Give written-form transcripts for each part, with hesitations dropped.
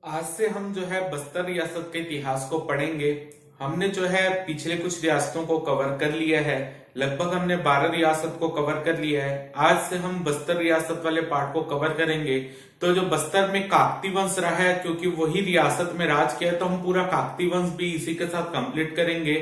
आज से हम जो है बस्तर रियासत के इतिहास को पढ़ेंगे। हमने जो है पिछले कुछ रियासतों को कवर कर लिया है। लगभग हमने 12 रियासत को कवर कर लिया है। आज से हम बस्तर रियासत वाले पार्ट को कवर करेंगे। तो जो बस्तर में काकती वंश रहा है, क्योंकि वही रियासत में राज किया, तो हम पूरा काकती वंश भी इसी के साथ कंप्लीट करेंगे।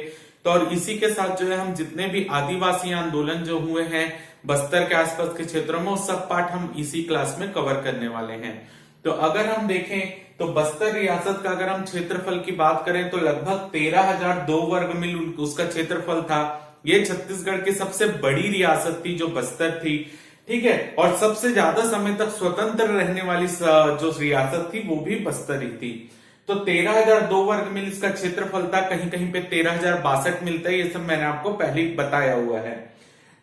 तो और इसी के साथ जो है हम जितने भी आदिवासी आंदोलन जो हुए हैं बस्तर के आसपास के क्षेत्रों में, वो सब पार्ट हम इसी क्लास में कवर करने वाले हैं। तो अगर हम देखें तो बस्तर रियासत का अगर हम क्षेत्रफल की बात करें तो लगभग 13,002 वर्ग मील उसका क्षेत्रफल था। ये छत्तीसगढ़ की सबसे बड़ी रियासत थी जो बस्तर थी, ठीक है। और सबसे ज्यादा समय तक स्वतंत्र रहने वाली जो रियासत थी वो भी बस्तर ही थी। तो 13,002 वर्ग मील इसका क्षेत्रफल था। कहीं कहीं पे 13,062 मिलता है, ये सब मैंने आपको पहले ही बताया हुआ है,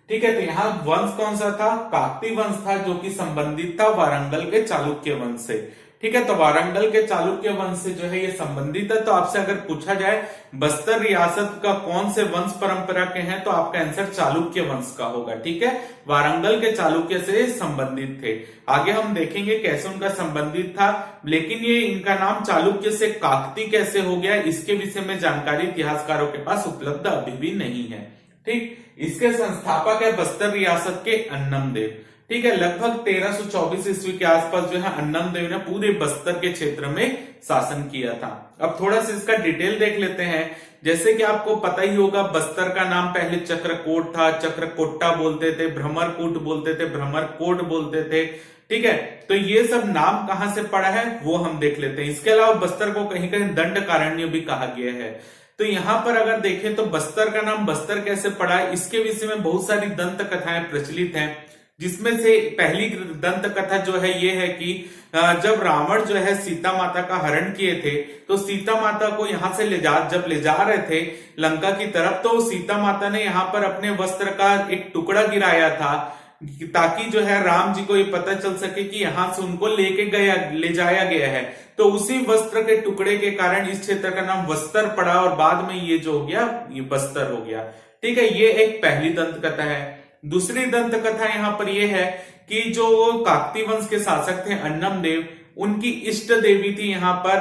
ठीक है। तो यहाँ वंश कौन सा था? काकती वंश था, जो कि संबंधित था वारंगल के चालुक्य वंश से, ठीक है। तो वारंगल के चालुक्य वंश से जो है ये संबंधित है। तो आपसे अगर पूछा जाए बस्तर रियासत का कौन से वंश परंपरा के हैं, तो आपका आंसर चालुक्य वंश का होगा, ठीक है। वारंगल के चालुक्य से संबंधित थे। आगे हम देखेंगे कैसे उनका संबंधित था, लेकिन ये इनका नाम चालुक्य से काकती कैसे हो गया, इसके विषय में जानकारी इतिहासकारों के पास उपलब्ध अभी भी नहीं है, ठीक। इसके संस्थापक है बस्तर रियासत के अन्नम देव, ठीक है। लगभग 1324 ईस्वी के आसपास जो है अन्नम देव ने पूरे बस्तर के क्षेत्र में शासन किया था। अब थोड़ा सा इसका डिटेल देख लेते हैं। जैसे कि आपको पता ही होगा, बस्तर का नाम पहले चक्रकोट था, चक्रकोट्टा बोलते थे, भ्रमरकूट बोलते थे, भ्रमरकोट बोलते थे, ठीक है। तो ये सब नाम कहां से पड़ा है वो हम देख लेते हैं। इसके अलावा बस्तर को कहीं कहीं दंडकारण्य भी कहा गया है। तो यहां पर अगर देखें तो बस्तर का नाम बस्तर कैसे पड़ा है, इसके विषय में बहुत सारी दंत कथाएं प्रचलित हैं। जिसमें से पहली दंत कथा जो है ये है कि जब रावण जो है सीता माता का हरण किए थे, तो सीता माता को यहां से जब ले जा रहे थे लंका की तरफ, तो सीता माता ने यहां पर अपने वस्त्र का एक टुकड़ा गिराया था, ताकि जो है राम जी को ये पता चल सके कि यहां से उनको ले जाया गया है। तो उसी वस्त्र के टुकड़े के कारण इस क्षेत्र का नाम बस्तर पड़ा, और बाद में ये जो हो गया ये बस्तर हो गया, ठीक है। ये एक पहली दंत कथा है। दूसरी दंत कथा यहां पर यह है कि जो काकती वंश के शासक थे अन्नम देव, उनकी इष्ट देवी थी यहां पर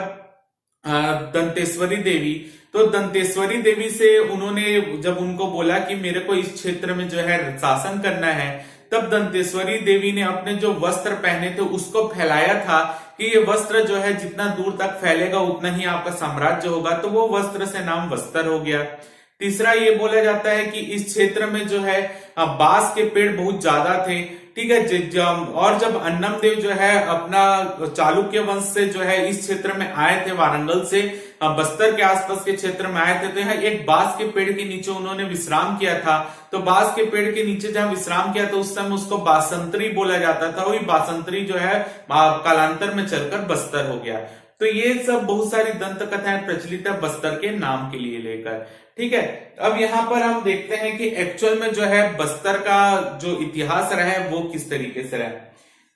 दंतेश्वरी देवी। तो दंतेश्वरी देवी से उन्होंने जब उनको बोला कि मेरे को इस क्षेत्र में जो है शासन करना है, तब दंतेश्वरी देवी ने अपने जो वस्त्र पहने थे उसको फैलाया था कि ये वस्त्र जो है जितना दूर तक फैलेगा उतना ही आपका साम्राज्य होगा। तो वो वस्त्र से नाम बस्तर हो गया। तीसरा ये बोला जाता है कि इस क्षेत्र में जो है बांस के पेड़ बहुत ज्यादा थे, ठीक है। और जब अन्नम देव जो है अपना चालुक्य वंश से जो है इस क्षेत्र में आए थे, वारंगल से बस्तर के आसपास के क्षेत्र में आए थे, तो यहाँ एक बांस के पेड़ के नीचे उन्होंने विश्राम किया था। तो बांस के पेड़ के नीचे जहां विश्राम किया था उस समय उसको बासंतरी बोला जाता था। वही बासंतरी जो है कालांतर में चलकर बस्तर हो गया। तो ये सब बहुत सारी दंत कथाएं प्रचलित है बस्तर के नाम के लिए लेकर, ठीक है। अब यहाँ पर हम देखते हैं कि एक्चुअल में जो है बस्तर का जो इतिहास रहा है वो किस तरीके से रहा है।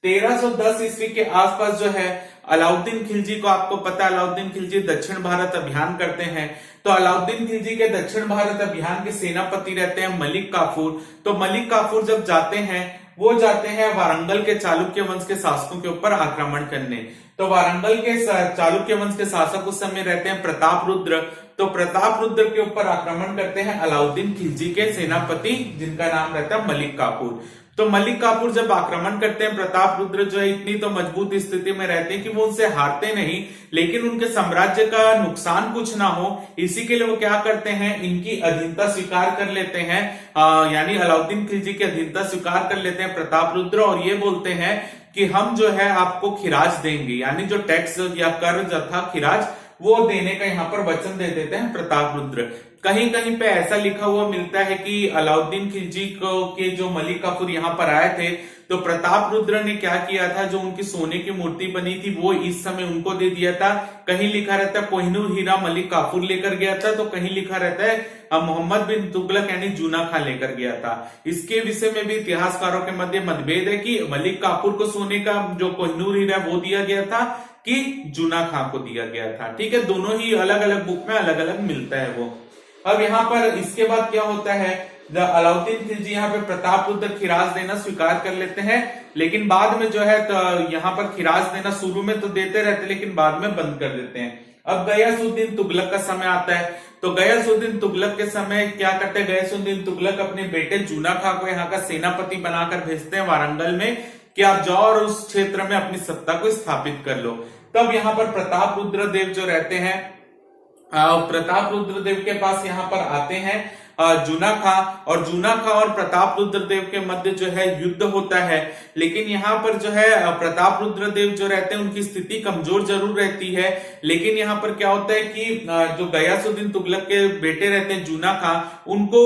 1310 ईस्वी के आसपास जो है अलाउद्दीन खिलजी को, आपको पता है अलाउद्दीन खिलजी दक्षिण भारत अभियान करते हैं। तो अलाउद्दीन खिलजी के दक्षिण भारत अभियान के सेनापति रहते हैं मलिक काफूर। तो मलिक काफूर जब जाते हैं वारंगल के चालुक्य वंश के शासकों के ऊपर आक्रमण करने। तो वारंगल के चालुक्य वंश के शासक उस समय रहते हैं प्रताप रुद्र। तो प्रताप रुद्र के ऊपर आक्रमण करते हैं अलाउद्दीन खिलजी के सेनापति, जिनका नाम रहता है मलिक काफूर। तो मलिक काफूर जब आक्रमण करते हैं, प्रताप रुद्र जो है इतनी तो मजबूत स्थिति में रहते हैं कि वो उनसे हारते नहीं, लेकिन उनके साम्राज्य का नुकसान कुछ ना हो, इसी के लिए वो क्या करते हैं, इनकी अधीनता स्वीकार कर लेते हैं। यानी अलाउद्दीन खिलजी की अधीनता स्वीकार कर लेते हैं प्रताप रुद्र, और ये बोलते हैं कि हम जो है आपको खिराज देंगे, यानी जो टैक्स या कर था खिराज, वो देने का यहाँ पर वचन दे देते हैं प्रताप रुद्र। कहीं कहीं पे ऐसा लिखा हुआ मिलता है कि अलाउद्दीन खिलजी को के जो मलिक काफूर यहाँ पर आए थे, तो प्रताप रुद्र ने क्या किया था, जो उनकी सोने की मूर्ति बनी थी वो इस समय उनको दे दिया था। कहीं लिखा रहता है कोहिनूर हीरा मलिक काफूर लेकर गया था, तो कहीं लिखा रहता है मोहम्मद बिन तुगलक यानी जूना खान लेकर गया था। इसके विषय में भी इतिहासकारों के मध्य मतभेद है कि मलिक काफूर को सोने का जो कोहिनूर हीरा वो दिया गया था कि जूना खां को दिया गया था, ठीक है। दोनों ही अलग अलग बुक में अलग अलग मिलता है वो। अब यहाँ पर इसके बाद क्या होता है अलाउद्दीन खिलजी यहाँ पे प्रतापरुद्र खिराज देना स्वीकार कर लेते हैं, लेकिन बाद में जो है तो यहाँ पर खिराज देना शुरू में तो देते रहते लेकिन बाद में बंद कर देते हैं। अब गयासुद्दीन तुगलक का समय आता है, तो गयासुद्दीन तुगलक के समय क्या करते हैं, गयासुद्दीन तुगलक अपने बेटे जूना खां को यहाँ का सेनापति बनाकर भेजते हैं वारंगल में कि आप जाओ और उस क्षेत्र में अपनी सत्ता को स्थापित कर लो। तब यहाँ पर प्रतापरुद्र देव जो रहते हैं, प्रतापरुद्र देव के पास यहाँ पर आते हैं जूना खां, और जूना खां और प्रतापरुद्र देव के मध्य जो है युद्ध होता है। लेकिन यहाँ पर जो है प्रतापरुद्र देव जो रहते हैं उनकी स्थिति कमजोर जरूर रहती है, लेकिन यहाँ पर क्या होता है कि जो गयासुद्दीन तुगलक के बेटे रहते हैं जूना खां, उनको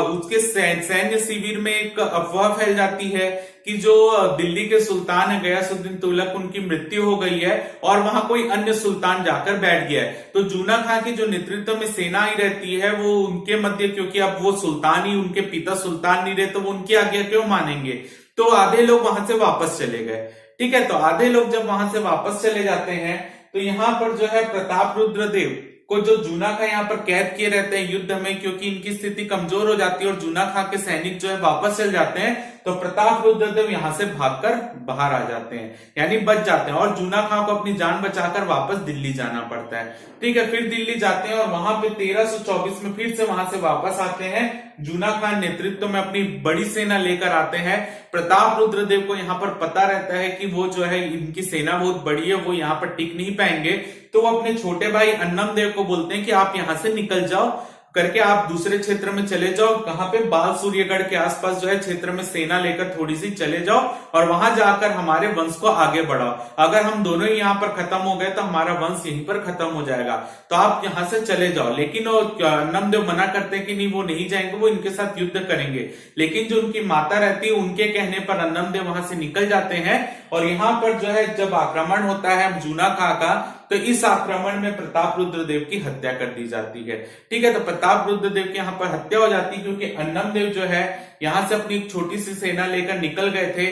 उसके सैन्य शिविर में एक अफवाह फैल जाती है कि जो दिल्ली के सुल्तान है गयासुद्दीन तुगलक, उनकी मृत्यु हो गई है और वहां कोई अन्य सुल्तान जाकर बैठ गया है। तो जूना खां की जो नेतृत्व में सेना ही रहती है वो उनके मध्य, क्योंकि अब वो सुल्तान ही, उनके पिता सुल्तान नहीं रहे तो वो उनकी आज्ञा क्यों मानेंगे, तो आधे लोग वहां से वापस चले गए। ठीक है, तो आधे लोग जब वहां से वापस चले जाते हैं तो यहाँ पर जो है प्रतापरुद्र देव को जो जूना खां यहाँ पर कैद किए रहते हैं युद्ध में, क्योंकि इनकी स्थिति कमजोर हो जाती है और जूना खां के सैनिक जो है वापस चल जाते हैं, तो प्रतापरुद्र देव यहाँ से भागकर बाहर आ जाते हैं, यानी बच जाते हैं और जूना खां को अपनी जान बचाकर वापस दिल्ली जाना पड़ता है। ठीक है, फिर दिल्ली जाते हैं और वहां पे 1324 में फिर से वहां से वापस आते हैं। जूना खां नेतृत्व में अपनी बड़ी सेना लेकर आते हैं। प्रतापरुद्र देव को यहाँ पर पता रहता है कि वो जो है इनकी सेना बहुत बड़ी है, वो यहाँ पर टिक नहीं पाएंगे, तो वो अपने छोटे भाई अन्नम देव को बोलते हैं कि आप यहां से निकल जाओ करके, आप दूसरे क्षेत्र में चले जाओ, कहां पे बाल सूर्यगढ़ के आसपास जो है क्षेत्र में सेना लेकर थोड़ी सी चले जाओ और वहां जाकर हमारे वंश को आगे बढ़ाओ। अगर हम दोनों ही यहाँ पर खत्म हो गए तो हमारा वंश यहीं पर खत्म हो जाएगा, तो आप यहां से चले जाओ। लेकिन अन्नमदेव मना करते हैं कि नहीं, वो नहीं जाएंगे, वो इनके साथ युद्ध करेंगे। लेकिन जो उनकी माता रहती है उनके कहने पर अन्नमदेव वहां से निकल जाते हैं और यहाँ पर जो है जब आक्रमण होता है जूना खां का, तो इस आक्रमण में प्रतापरुद्र देव की हत्या कर दी जाती है। ठीक है, तो प्रतापरुद्र देव की यहाँ पर हत्या हो जाती है क्योंकि अन्नमदेव जो है यहाँ से अपनी छोटी सी सेना लेकर निकल गए थे।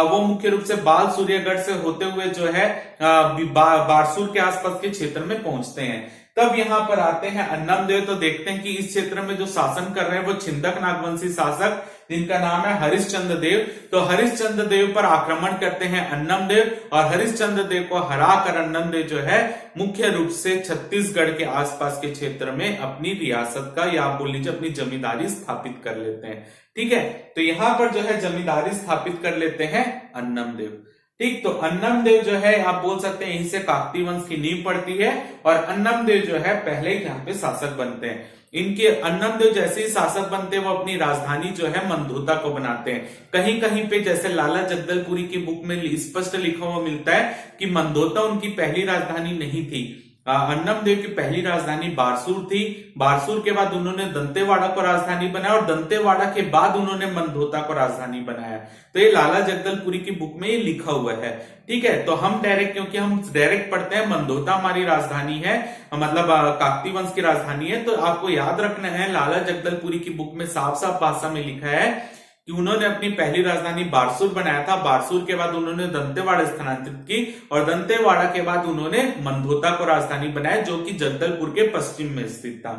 वो मुख्य रूप से बाल सूर्यगढ़ से होते हुए जो है बारसूर के आसपास के क्षेत्र में पहुंचते हैं। तब यहाँ पर आते हैं अन्नमदेव, तो देखते हैं कि इस क्षेत्र में जो शासन कर रहे हैं वो छिंदक नागवंशी शासक जिनका नाम है हरिश्चंद्र देव। तो हरिश्चंद्र देव पर आक्रमण करते हैं अन्नमदेव और हरिश्चंद्र देव को हराकर अन्नमदेव जो है मुख्य रूप से छत्तीसगढ़ के आसपास के क्षेत्र में अपनी रियासत का या आप बोल लीजिए अपनी जमींदारी स्थापित कर लेते हैं। ठीक है, तो यहाँ पर जो है जमींदारी स्थापित कर लेते हैं अन्नमदेव। ठीक, तो अन्नमदेव जो है आप बोल सकते हैं यहीं से काकतीय वंश की नींव पड़ती है और अन्नमदेव जो है पहले ही यहाँ पे शासक बनते हैं। इनके अन्नमदेव जैसे ही शासक बनते हैं वो अपनी राजधानी जो है मंदोता को बनाते हैं। कहीं कहीं पे जैसे लाला जगदलपुरी की बुक में स्पष्ट लिखा हुआ मिलता है कि मंदोता उनकी पहली राजधानी नहीं थी। अन्नमदेव की पहली राजधानी बारसूर थी। बारसूर के बाद उन्होंने दंतेवाड़ा को राजधानी बनाया और दंतेवाड़ा के बाद उन्होंने मंदोता को राजधानी बनाया। तो ये लाला जगदलपुरी की बुक में ये लिखा हुआ है। ठीक है, तो हम डायरेक्ट, क्योंकि हम डायरेक्ट पढ़ते हैं मंदोता हमारी राजधानी है, मतलब काकतीय वंश की राजधानी है, तो आपको याद रखना है लाला जगदलपुरी की बुक में साफ साफ भाषा में लिखा है कि उन्होंने अपनी पहली राजधानी बारसूर बनाया था। बारसूर के बाद उन्होंने दंतेवाड़ा स्थानांतरित की और दंतेवाड़ा के बाद उन्होंने मंदोता को राजधानी बनाया जो कि जगदलपुर के पश्चिम में स्थित था।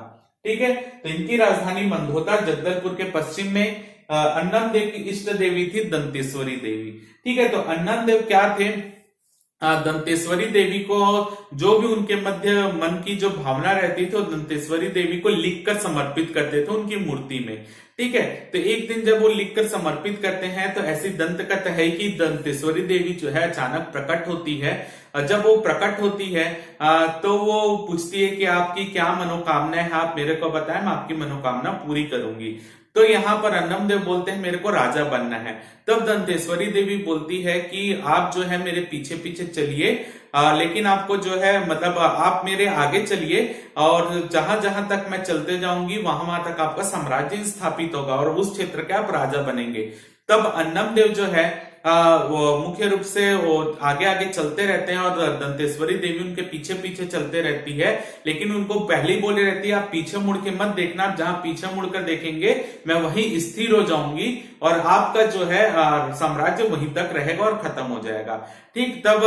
ठीक है, तो इनकी राजधानी मंदोता जगदलपुर के पश्चिम में। अन्नमदेव की इष्ट देवी थी दंतेश्वरी देवी। ठीक है, तो अन्नमदेव क्या थे, दंतेश्वरी देवी को जो भी उनके मध्य मन की जो भावना रहती थी वो दंतेश्वरी देवी को लिखकर समर्पित करते थे उनकी मूर्ति में। ठीक है, तो एक दिन जब वो लिखकर समर्पित करते हैं तो ऐसी दंत कथा है कि दंतेश्वरी देवी जो है अचानक प्रकट होती है। जब वो प्रकट होती है तो वो पूछती है कि आपकी क्या मनोकामना है, आप मेरे को बताएं, मैं आपकी मनोकामना पूरी करूंगी। तो यहाँ पर अन्नमदेव बोलते हैं मेरे को राजा बनना है। तब दंतेश्वरी देवी बोलती है कि आप जो है मेरे पीछे पीछे चलिए, लेकिन आपको जो है मतलब आप मेरे आगे चलिए और जहां जहां तक मैं चलते जाऊंगी वहां वहां तक आपका साम्राज्य स्थापित होगा और उस क्षेत्र के आप राजा बनेंगे। तब अन्नमदेव जो है वो मुख्य रूप से वो आगे आगे चलते रहते हैं और दंतेश्वरी देवी उनके पीछे पीछे चलते रहती है, लेकिन उनको पहले ही बोले रहती है आप पीछे मुड़ के मत देखना, आप जहां पीछे मुड़कर देखेंगे मैं वहीं स्थिर हो जाऊंगी और आपका जो है साम्राज्य वहीं तक रहेगा और खत्म हो जाएगा। ठीक, तब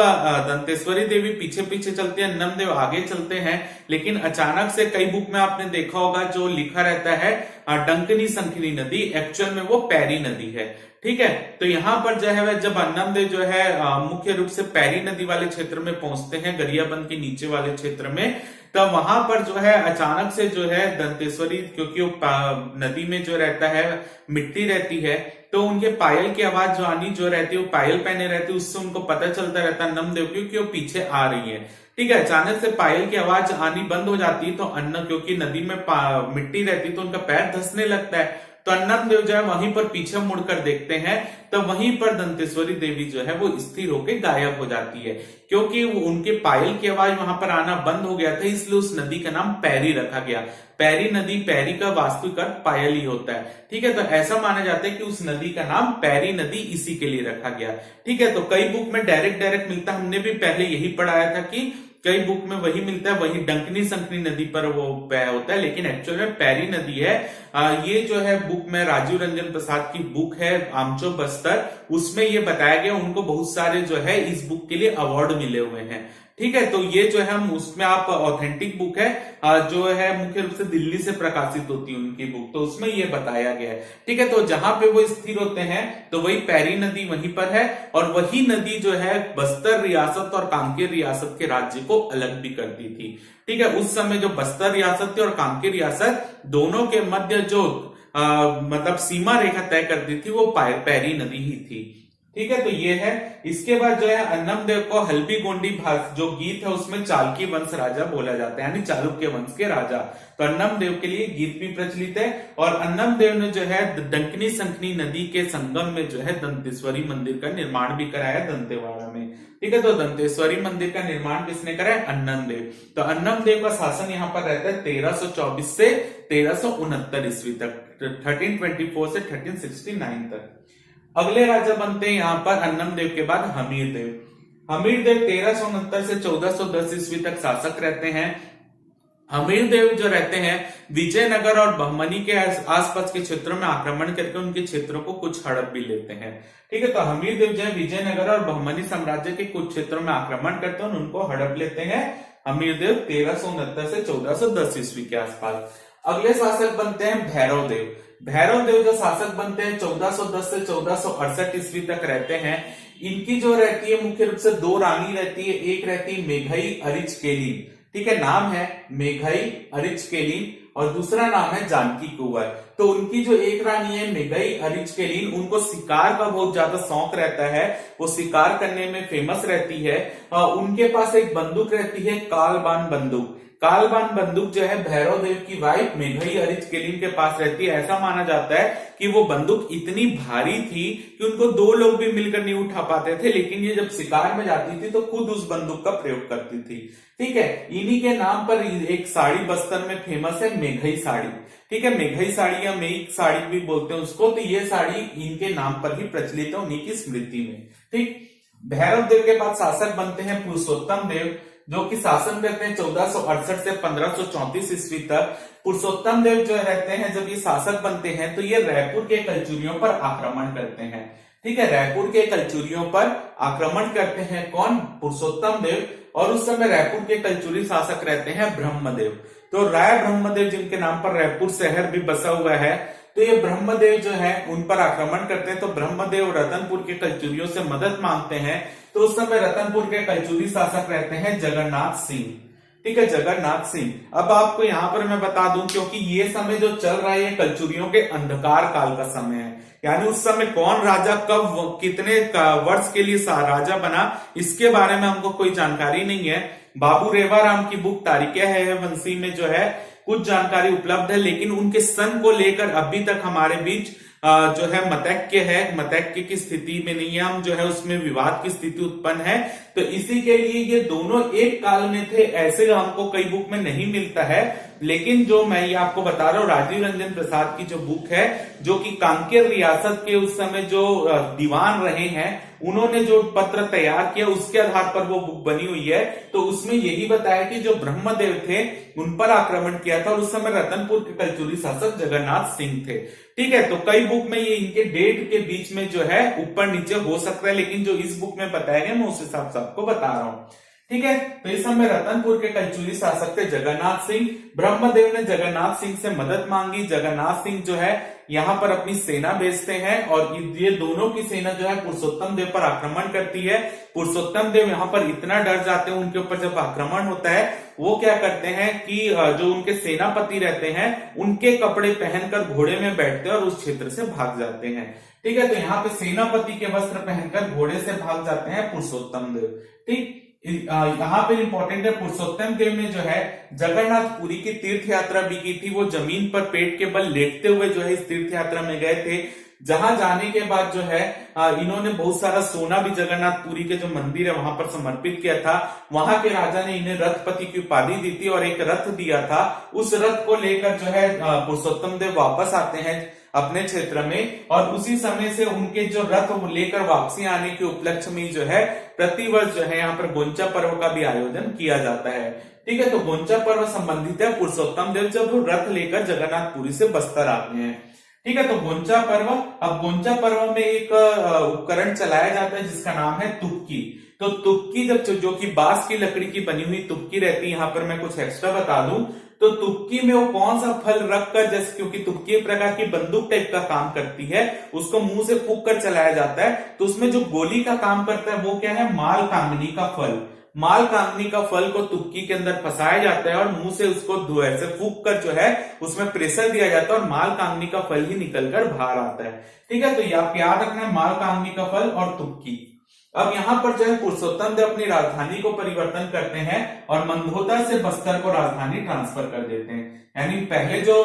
दंतेश्वरी देवी पीछे पीछे चलती है, अन्नमदेव आगे चलते हैं, लेकिन अचानक से कई बुक में आपने देखा होगा जो लिखा रहता है डंकनी संखनी नदी, एक्चुअल में वो पैरी नदी है। ठीक है, तो यहाँ पर जो है वह जब अन्नम देव जो है मुख्य रूप से पैरी नदी वाले क्षेत्र में पहुंचते हैं, गरियाबंद के नीचे वाले क्षेत्र में, तब वहां पर जो है अचानक से जो है दंतेश्वरी, क्योंकि वो नदी में जो रहता है मिट्टी रहती है, तो उनके पायल की आवाज जो आनी जो रहती है, वो पायल पहने रहती है, उससे उनको पता चलता रहता है अन्नम देव क्योंकि वो पीछे आ रही है। ठीक है, अचानक से पायल की आवाज आनी बंद हो जाती है, तो अन्न, क्योंकि नदी में मिट्टी रहती तो उनका पैर धंसने लगता है, तो अन्नम देव जो है वहीं पर पीछे मुड़कर देखते हैं, तो वहीं पर दंतेश्वरी देवी जो है वो स्थिर होकर गायब हो जाती है, क्योंकि उनके पायल की आवाज वहां पर आना बंद हो गया था, इसलिए उस नदी का नाम पैरी रखा गया। पैरी नदी, पैरी का वास्तविक अर्थ पायल ही होता है। ठीक है, तो ऐसा माना जाता है कि उस नदी का नाम पैरी नदी इसी के लिए रखा गया। ठीक है, तो कई बुक में डायरेक्ट मिलता, हमने भी पहले यही पढ़ाया था कि कई बुक में वही मिलता है, वही डंकनी संकनी नदी पर वो होता है, लेकिन एक्चुअल में पैरी नदी है। ये जो है बुक में राजीव रंजन प्रसाद की बुक है आमचो बस्तर, उसमें ये बताया गया, उनको बहुत सारे जो है इस बुक के लिए अवार्ड मिले हुए हैं। ठीक है, तो ये जो है हम उसमें आप ऑथेंटिक बुक है, जो है मुख्य रूप से दिल्ली से प्रकाशित होती है उनकी बुक, तो उसमें ये बताया गया है। ठीक है, तो जहां पे वो स्थिर होते हैं तो वही पैरी नदी वहीं पर है, और वही नदी जो है बस्तर रियासत और कांकेर रियासत के राज्य को अलग भी करती थी। ठीक है, उस समय जो बस्तर रियासत थी और कांकेर रियासत दोनों के मध्य जो मतलब सीमा रेखा तय करती थी वो पैरी नदी ही थी। ठीक है, तो ये है। इसके बाद जो है अन्नम देव को हल्बी गोंडी जो गीत है उसमें चालकी वंश राजा बोला जाता है, यानी चालुक्य वंश के राजा, तो अन्नम देव के लिए गीत भी प्रचलित है। और अन्नम देव ने जो है डंकनी संखनी नदी के संगम में जो है दंतेश्वरी मंदिर का निर्माण भी कराया दंतेवाड़ा में। ठीक है, तो दंतेश्वरी मंदिर का निर्माण किसने कराया? अन्नम देव। तो अन्नम देव का शासन यहाँ पर रहता है 1324 से 1369 ईस्वी तक, 1324 से 1369 तक। अगले राजा बनते हैं यहाँ पर अन्नम देव के बाद हमीर देव। हमीर देव 1369 से 1410 ईस्वी तक शासक रहते हैं। हमीर देव जो रहते हैं विजयनगर और बहमनी के आसपास के क्षेत्रों में आक्रमण करके उनके क्षेत्रों को कुछ हड़प भी लेते हैं। ठीक है, तो हमीर देव जो है विजयनगर और बहमनी साम्राज्य के कुछ क्षेत्रों में आक्रमण करते हैं, उनको हड़प लेते हैं। हमीर देव 1369 से 1410 ईस्वी के आसपास। अगले शासक बनते हैं भैरव देव। भैरव देव जो शासक बनते हैं 1410 से 1468 ईस्वी तक रहते हैं। इनकी जो रहती है मुख्य रूप से दो रानी रहती है, एक रहती है मेघई अरिचकेलीन। ठीक है, नाम है मेघई अरिचकेलीन और दूसरा नाम है जानकी कुंवर। तो उनकी जो एक रानी है मेघई अरिचकेलीन, उनको शिकार का बहुत ज्यादा शौक रहता है, वो शिकार करने में फेमस रहती है। उनके पास एक बंदूक रहती है कालबान बंदूक। कालबान बंदूक जो है भैरव देव की वाइफ मेघई अरिचकेलीन के पास रहती है। ऐसा माना जाता है कि वो बंदूक इतनी भारी थी कि उनको दो लोग भी मिलकर नहीं उठा पाते थे, लेकिन ये जब शिकार में जाती थी तो खुद उस बंदूक का प्रयोग करती थी। ठीक है, इन्हीं के नाम पर एक साड़ी बस्तर में फेमस है, मेघई साड़ी। ठीक है, मेघई साड़ी या मेघ साड़ी भी बोलते हैं उसको, तो ये साड़ी इनके नाम पर ही प्रचलित है, उन्हीं की स्मृति में। ठीक, भैरव देव के बाद शासक बनते हैं पुरुषोत्तम देव, जो कि शासन करते हैं 1468 से 1534 ईस्वी तक। पुरुषोत्तम देव जो रहते हैं, जब ये शासक बनते हैं तो ये रायपुर के कलचुरियों पर आक्रमण करते हैं। ठीक है, रायपुर के कलचुरियों पर आक्रमण करते हैं कौन? पुरुषोत्तम देव। और उस समय रायपुर के कलचुरी शासक रहते हैं ब्रह्मदेव। तो राय ब्रह्मदेव, जिनके नाम पर रायपुर शहर भी बसा हुआ है, तो ये ब्रह्मदेव जो है उन पर आक्रमण करते हैं। तो ब्रह्मदेव रतनपुर के कलचुरियों से मदद मांगते हैं। तो उस समय रतनपुर के कलचुरी शासक रहते हैं जगन्नाथ सिंह। ठीक है, जगन्नाथ सिंह। अब आपको यहाँ पर मैं बता दूं, क्योंकि ये समय जो चल रहा है ये कलचुरियों के अंधकार काल का समय है, यानी उस समय कौन राजा कब कितने वर्ष के लिए राजा बना, इसके बारे में हमको कोई जानकारी नहीं है। बाबू रेवाराम की बुक तारिके है वंशी में जो है कुछ जानकारी उपलब्ध है, लेकिन उनके सन को लेकर अभी तक हमारे बीच जो है मतैक्य है, मतैक्य की स्थिति में नहीं है, हम जो है उसमें विवाद की स्थिति उत्पन्न है। तो इसी के लिए ये दोनों एक काल में थे, ऐसे हमको कई बुक में नहीं मिलता है। लेकिन जो मैं ये आपको बता रहा हूँ, राजीव रंजन प्रसाद की जो बुक है, जो कि कांकेर रियासत के उस समय जो दीवान रहे हैं, उन्होंने जो पत्र तैयार किया उसके आधार पर वो बुक बनी हुई है। तो उसमें यही बताया कि जो ब्रह्मदेव थे उन पर आक्रमण किया था, और उस समय रतनपुर के कलचुरी शासक जगन्नाथ सिंह थे। ठीक है, तो कई बुक में ये इनके डेट के बीच में जो है ऊपर नीचे हो सकता है, लेकिन जो इस बुक में बताया गया मैं उस हिसाब से आपको बता रहा हूं। ठीक है। तो इस समय रतनपुर के कलचुरी शासक थे जगन्नाथ सिंह। ब्रह्मदेव ने जगन्नाथ सिंह से मदद मांगी। जगन्नाथ सिंह जो है यहाँ पर अपनी सेना भेजते हैं और ये दोनों की सेना जो है पुरुषोत्तम देव पर आक्रमण करती है। पुरुषोत्तम देव यहाँ पर इतना डर जाते हैं उनके ऊपर जब आक्रमण होता है, वो क्या करते हैं कि जो उनके सेनापति रहते हैं उनके कपड़े पहनकर घोड़े में बैठते हैं और उस क्षेत्र से भाग जाते हैं। ठीक है, तो यहाँ पे सेनापति के वस्त्र पहनकर घोड़े से भाग जाते हैं पुरुषोत्तम देव। ठीक, यहाँ पे इंपॉर्टेंट है, पुरुषोत्तम देव ने जो है जगन्नाथपुरी की तीर्थ यात्रा भी की थी। वो जमीन पर पेट के बल लेटते हुए जो है इस तीर्थ यात्रा में गए थे, जहां जाने के बाद जो है इन्होंने बहुत सारा सोना भी जगन्नाथपुरी के जो मंदिर है वहां पर समर्पित किया था। वहां के राजा ने इन्हें रथपति की उपाधि दी थी और एक रथ दिया था। उस रथ को लेकर जो है पुरुषोत्तम देव वापस आते हैं अपने क्षेत्र में, और उसी समय से उनके जो रथ लेकर वापसी आने के उपलक्ष्य में जो है प्रतिवर्ष जो है यहाँ पर गोंचा पर्व का भी आयोजन किया जाता है। ठीक है, तो गोंचा पर्व संबंधित है पुरुषोत्तम देव जब वो रथ लेकर जगन्नाथपुरी से बस्तर आते हैं। ठीक है, तो गोंचा पर्व, अब गोंचा पर्व में एक उपकरण चलाया जाता है जिसका नाम है तुक्की। तो तुक्की जब जो कि बांस की लकड़ी की बनी हुई तुक्की रहती है, यहाँ पर मैं कुछ एक्स्ट्रा बता दूं तो तुक्की में वो कौन सा फल रखकर, जैसे क्योंकि तुक्की एक प्रकार की बंदूक टाइप का काम करती है, उसको मुंह से फूंक कर चलाया जाता है। तो उसमें जो गोली का काम करता है वो क्या है, माल कांगनी का फल। माल कांगनी का फल को तुक्की के अंदर फंसाया जाता है और मुंह से उसको ऐसे फूंक कर जो है उसमें प्रेशर दिया जाता है और माल कांगनी का फल ही निकलकर बाहर आता है। ठीक है, तो आप याद रखना, माल कांगनी का फल और तुक्की। अब यहाँ पर जो है पुरुषोत्तम देव अपनी राजधानी को परिवर्तन करते हैं और मंदोता से बस्तर को राजधानी ट्रांसफर कर देते हैं। यानी पहले जो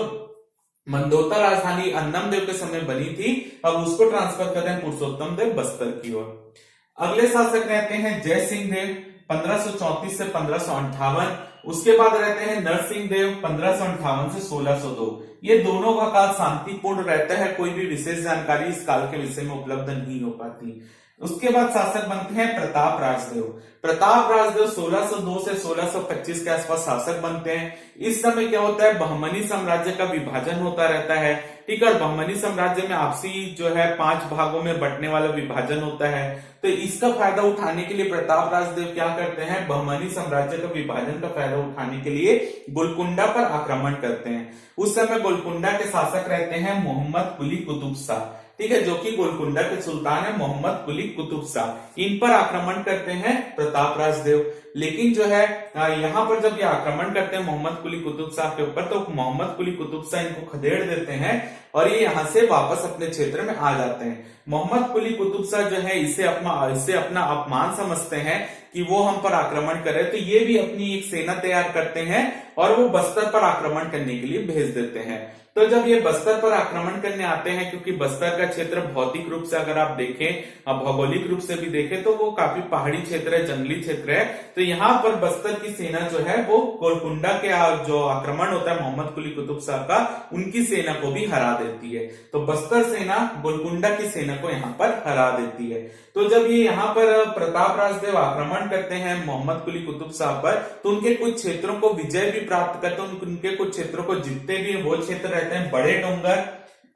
मंदोता राजधानी अन्नम देव के समय बनी थी, अब उसको ट्रांसफर करते हैं पुरुषोत्तम देव बस्तर की ओर। अगले शासक रहते हैं जय सिंह देव 1534 से 1558। उसके बाद रहते हैं नरसिंह देव 1558 से 1602। ये दोनों का काल शांतिपूर्ण रहता है, कोई भी विशेष जानकारी इस काल के विषय में उपलब्ध नहीं हो पाती। उसके बाद शासक बनते हैं प्रताप राजदेव। प्रताप राजदेव 1602 से 1625 के आसपास शासक बनते हैं। इस समय क्या होता है, बहमनी साम्राज्य का विभाजन होता रहता है। ठीक है, बहमनी साम्राज्य में आपसी जो है 5 भागों में बंटने वाला विभाजन होता है। तो इसका फायदा उठाने के लिए प्रताप राजदेव क्या करते हैं, बहमनी साम्राज्य का विभाजन का फायदा उठाने के लिए गोलकुंडा पर आक्रमण करते हैं। उस समय गोलकुंडा के शासक रहते हैं मोहम्मद कुली कुतुब शाह। ठीक है, जो कि गोलकुंडा के सुल्तान है मोहम्मद कुली कुतुब शाह। इन पर आक्रमण करते हैं प्रताप राजदेव। लेकिन जो है यहाँ पर जब ये आक्रमण करते हैं मोहम्मद कुली कुतुब शाह के ऊपर, तो मोहम्मद कुली कुतुब शाह इनको खदेड़ देते हैं और ये यहाँ से वापस अपने क्षेत्र में आ जाते हैं। मोहम्मद कुली कुतुब शाह जो है इसे अपना अपमान समझते हैं कि वो हम पर आक्रमण करे, तो ये भी अपनी एक सेना तैयार करते हैं और वो बस्तर पर आक्रमण करने के लिए भेज देते हैं। तो जब ये बस्तर पर आक्रमण करने आते हैं, क्योंकि बस्तर का क्षेत्र भौतिक रूप से अगर आप देखें, भौगोलिक रूप से भी देखें तो वो काफी पहाड़ी क्षेत्र है, जंगली क्षेत्र है। तो यहाँ पर बस्तर की सेना जो है वो गोलकुंडा के जो आक्रमण होता है मोहम्मद कुली कुतुब शाह का, उनकी सेना को भी हरा देती है। तो बस्तर सेना गोलकुंडा की सेना को यहाँ पर हरा देती है। तो जब ये यहाँ पर प्रताप राजदेव आक्रमण करते हैं मोहम्मद कुली कुतुब शाह पर, तो उनके कुछ क्षेत्रों को विजय भी प्राप्त करते हैं, उनके कुछ क्षेत्रों को जीतते भी हैं। वो क्षेत्र रहते हैं बड़े डोंगर,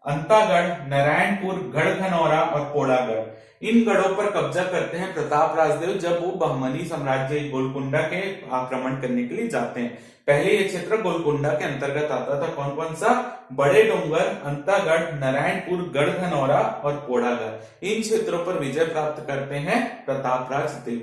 अंतागढ़, नारायणपुर, गढ़धनौरा और पोड़ागढ़। इन गढ़ों पर कब्जा करते हैं प्रताप राजदेव जब वो बहमनी साम्राज्य गोलकुंडा के आक्रमण करने के लिए जाते हैं। पहले ये क्षेत्र गोलकुंडा के अंतर्गत आता था। कौन कौन सा, बड़े डोंगर, अंतागढ़, नारायणपुर, गढ़धनौरा और पोड़ागढ़। इन क्षेत्रों पर विजय प्राप्त करते हैं प्रताप राजदेव।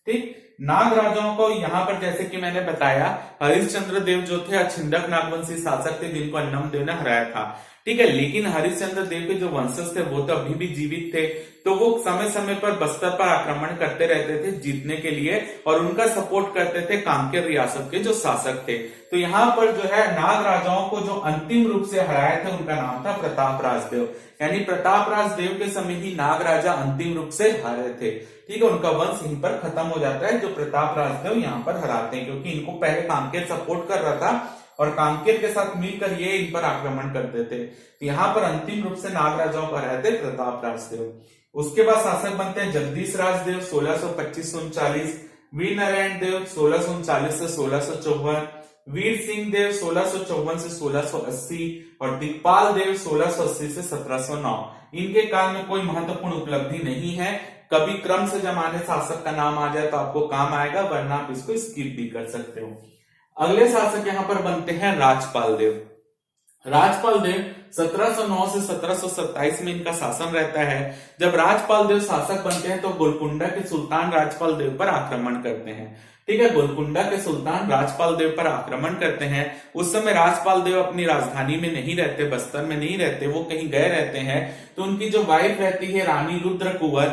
ठीक, नाग राजाओं को यहाँ पर जैसे कि मैंने बताया, हरिश्चंद्र देव जो थे छिंदक नागवंशी शासक थे जिनको अन्नम देव ने हराया था। ठीक है, लेकिन हरिश्चंद्र देव के जो वंशज थे वो तो अभी भी जीवित थे, तो वो समय समय पर बस्तर पर आक्रमण करते रहते थे जीतने के लिए, और उनका सपोर्ट करते थे कांकेर रियासत के जो शासक थे। तो यहाँ पर जो है नाग राजाओं को जो अंतिम रूप से हराया था उनका नाम था प्रताप राजदेव। यानी प्रताप राजदेव के समय ही नाग राजा अंतिम रूप से हारे थे। ठीक है, उनका वंश यहीं पर खत्म हो जाता है, जो प्रताप राजदेव यहाँ पर हराते हैं, क्योंकि इनको पहले कांकेर सपोर्ट कर रहा था और कांकेर के साथ मिलकर ये इन पर आक्रमण करते थे। तो यहाँ पर अंतिम रूप से नाग राजाओं को हराते प्रताप राजदेव। उसके बाद शासक बनते हैं जगदीश राजदेव 1625 से 39, वीर नारायण देव 1639 से 1654, वीर सिंह देव 1654 से 1680 और दिक्पाल देव 1680 से 1709। इनके काल में कोई महत्वपूर्ण उपलब्धि नहीं है। कभी क्रम से जमाने शासक का नाम आ जाए तो आपको काम आएगा, वरना आप इसको स्किप भी कर सकते हो। अगले शासक यहां पर बनते हैं राजपाल देव। राजपाल देव 1709 से 1727 में इनका शासन रहता है। जब राजपाल देव शासक बनते हैं तो गोलकुंडा के सुल्तान राजपाल देव पर आक्रमण करते हैं। ठीक है, गोलकुंडा के सुल्तान राजपाल देव पर आक्रमण करते हैं। उस समय राजपाल देव अपनी राजधानी में नहीं रहते, बस्तर में नहीं रहते, वो कहीं गए रहते हैं। तो उनकी जो वाइफ रहती है रानी रुद्र कुंवर,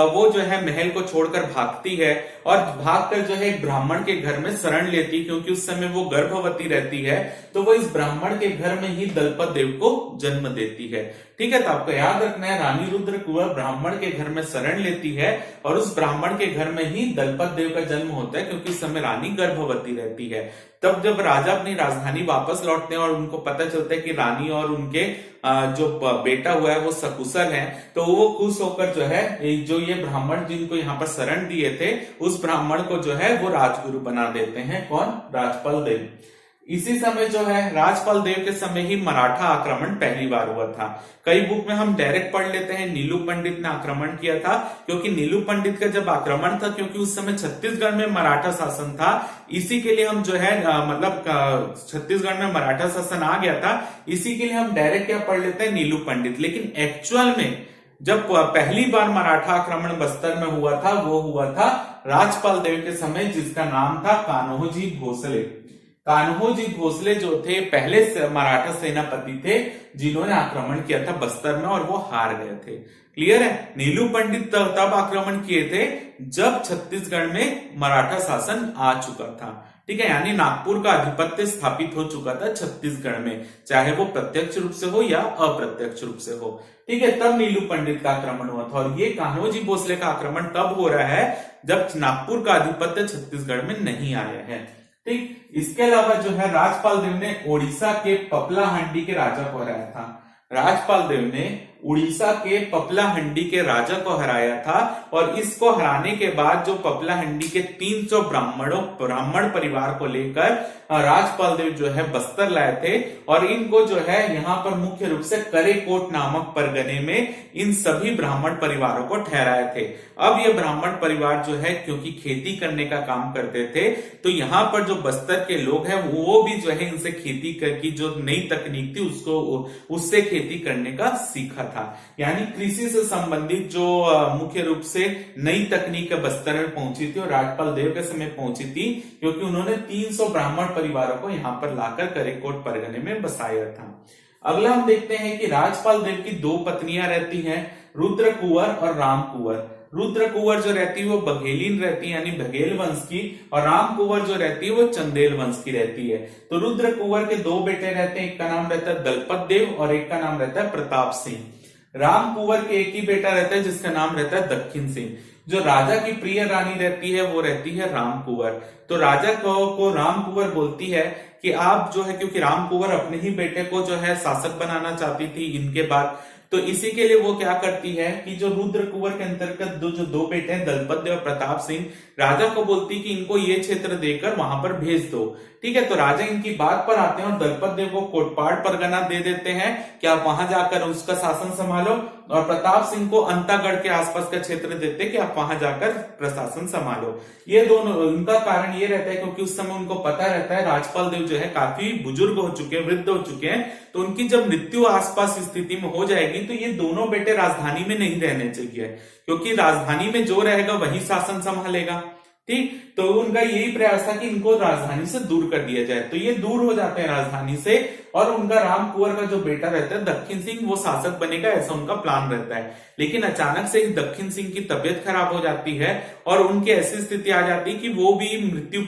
वो जो है महल को छोड़कर भागती है और भागकर जो है एक ब्राह्मण के घर में शरण लेती, क्योंकि उस समय वो गर्भवती रहती है। तो वो इस ब्राह्मण के घर में ही दलपत देव को जन्म देती है। ठीक है, तो आपको याद रखना है रानी रुद्र कुंवर ब्राह्मण के घर में शरण लेती है और उस ब्राह्मण के घर में ही दलपत देव का जन्म होता है, क्योंकि उस समय रानी गर्भवती रहती है। तब जब राजा अपनी राजधानी वापस लौटते हैं और उनको पता चलता है कि रानी और उनके जो बेटा हुआ है वो सकुशल है, तो वो खुश होकर जो है जो ये ब्राह्मण जिनको यहाँ पर शरण दिए थे, उस ब्राह्मण को जो है वो राजगुरु बना देते हैं। कौन? राजपाल देव। इसी समय जो है राजपाल देव के समय ही मराठा आक्रमण पहली बार हुआ था। कई बुक में हम डायरेक्ट पढ़ लेते हैं नीलू पंडित ने आक्रमण किया था, क्योंकि नीलू पंडित का जब आक्रमण था, क्योंकि उस समय छत्तीसगढ़ में मराठा शासन था, इसी के लिए हम जो है मतलब छत्तीसगढ़ में मराठा शासन आ गया था, इसी के लिए हम डायरेक्ट क्या पढ़ लेते हैं नीलू पंडित। लेकिन एक्चुअल में जब पहली बार मराठा आक्रमण बस्तर में हुआ था, वो हुआ था राजपाल देव के समय, जिसका नाम था कान्होजी भोसले। कान्होजी भोसले जो थे पहले मराठा सेनापति थे जिन्होंने आक्रमण किया था बस्तर में, और वो हार गए थे। क्लियर है? नीलू पंडित तब आक्रमण किए थे जब छत्तीसगढ़ में मराठा शासन आ चुका था। ठीक है, यानी नागपुर का आधिपत्य स्थापित हो चुका था छत्तीसगढ़ में, चाहे वो प्रत्यक्ष रूप से हो या अप्रत्यक्ष रूप से हो। ठीक है, तब नीलू पंडित का आक्रमण हुआ था, और ये कान्होजी भोसले का आक्रमण तब हो रहा है जब नागपुर का आधिपत्य छत्तीसगढ़ में नहीं आया है। ठीक, इसके अलावा जो है राजपाल देव ने ओडिशा के पपलाहंडी के राजा को हराया था। राजपाल देव ने उड़ीसा के पपलाहंडी के राजा को हराया था, और इसको हराने के बाद जो पपलाहंडी के 300 ब्राह्मण परिवार को लेकर राजपाल देव जो है बस्तर लाए थे, और इनको जो है यहाँ पर मुख्य रूप से करेकोट नामक परगने में इन सभी ब्राह्मण परिवारों को ठहराए थे। अब ये ब्राह्मण परिवार जो है क्योंकि खेती करने का काम करते थे, तो यहाँ पर जो बस्तर के लोग हैं वो भी जो है इनसे खेती की जो नई तकनीक थी उससे खेती करने का सीखा था। यानी कृषि से संबंधित जो मुख्य रूप से नई तकनीक बस्तर में पहुंची थी और राजपाल देव के समय पहुंची थी, क्योंकि उन्होंने 300 ब्राह्मण परिवारों को यहाँ पर लाकर करेकोट परगने में बसाया था। अगला हम देखते हैं कि राजपाल देव की 2 पत्नियां रहती हैं, रुद्र कुंवर और राम कुंवर। रुद्र कुंवर जो रहती है वो बघेलीन रहती है, यानी बघेल वंश की, और राम कुंवर जो रहती है वो चंदेल वंश की रहती है। तो रुद्र कुंवर के 2 बेटे रहते हैं, एक का नाम रहता है दलपत देव और एक का नाम रहता है प्रताप सिंह। राम कुंवर के एक ही बेटा रहता है जिसका नाम रहता है दक्षिण सिंह। जो राजा की प्रिय रानी रहती है वो रहती है राम कुंवर। तो राजा को राम कुंवर बोलती है कि आप जो है, क्योंकि राम कुंवर अपने ही बेटे को जो है शासक बनाना चाहती थी इनके बाद, तो इसी के लिए वो क्या करती है कि जो रुद्र कुंवर के अंतर्गत जो 2 बेटे हैं दलपत देव और प्रताप सिंह, राजा को बोलती कि इनको ये क्षेत्र देकर वहां पर भेज दो। ठीक है, तो राजा इनकी बात पर आते हैं और दलपत देव को कोटपाड़ परगना दे देते हैं कि आप वहां जाकर उसका शासन संभालो, और प्रताप सिंह को अंतागढ़ के आसपास का क्षेत्र देते हैं कि आप वहां जाकर प्रशासन संभालो। ये दोनों, उनका कारण ये रहता है क्योंकि उस समय उनको पता रहता है राजपाल देव जो है काफी बुजुर्ग हो चुके हैं, वृद्ध हो चुके हैं, तो उनकी जब मृत्यु आसपास स्थिति में हो जाएगी तो ये दोनों बेटे राजधानी में नहीं रहने चाहिए, क्योंकि राजधानी में जो रहेगा वही शासन संभालेगा। ठीक, तो उनका यही प्रयास था कि इनको राजधानी से दूर कर दिया जाए। तो ये दूर हो जाते हैं राजधानी से, और उनका राम कुंवर का जो बेटा रहता है दक्षिण सिंह वो शासक बनेगा, ऐसा उनका प्लान रहता है। लेकिन अचानक से दक्षिण सिंह की तबीयत खराब हो जाती है और उनकी ऐसी स्थिति आ जाती है कि वो भी मृत्यु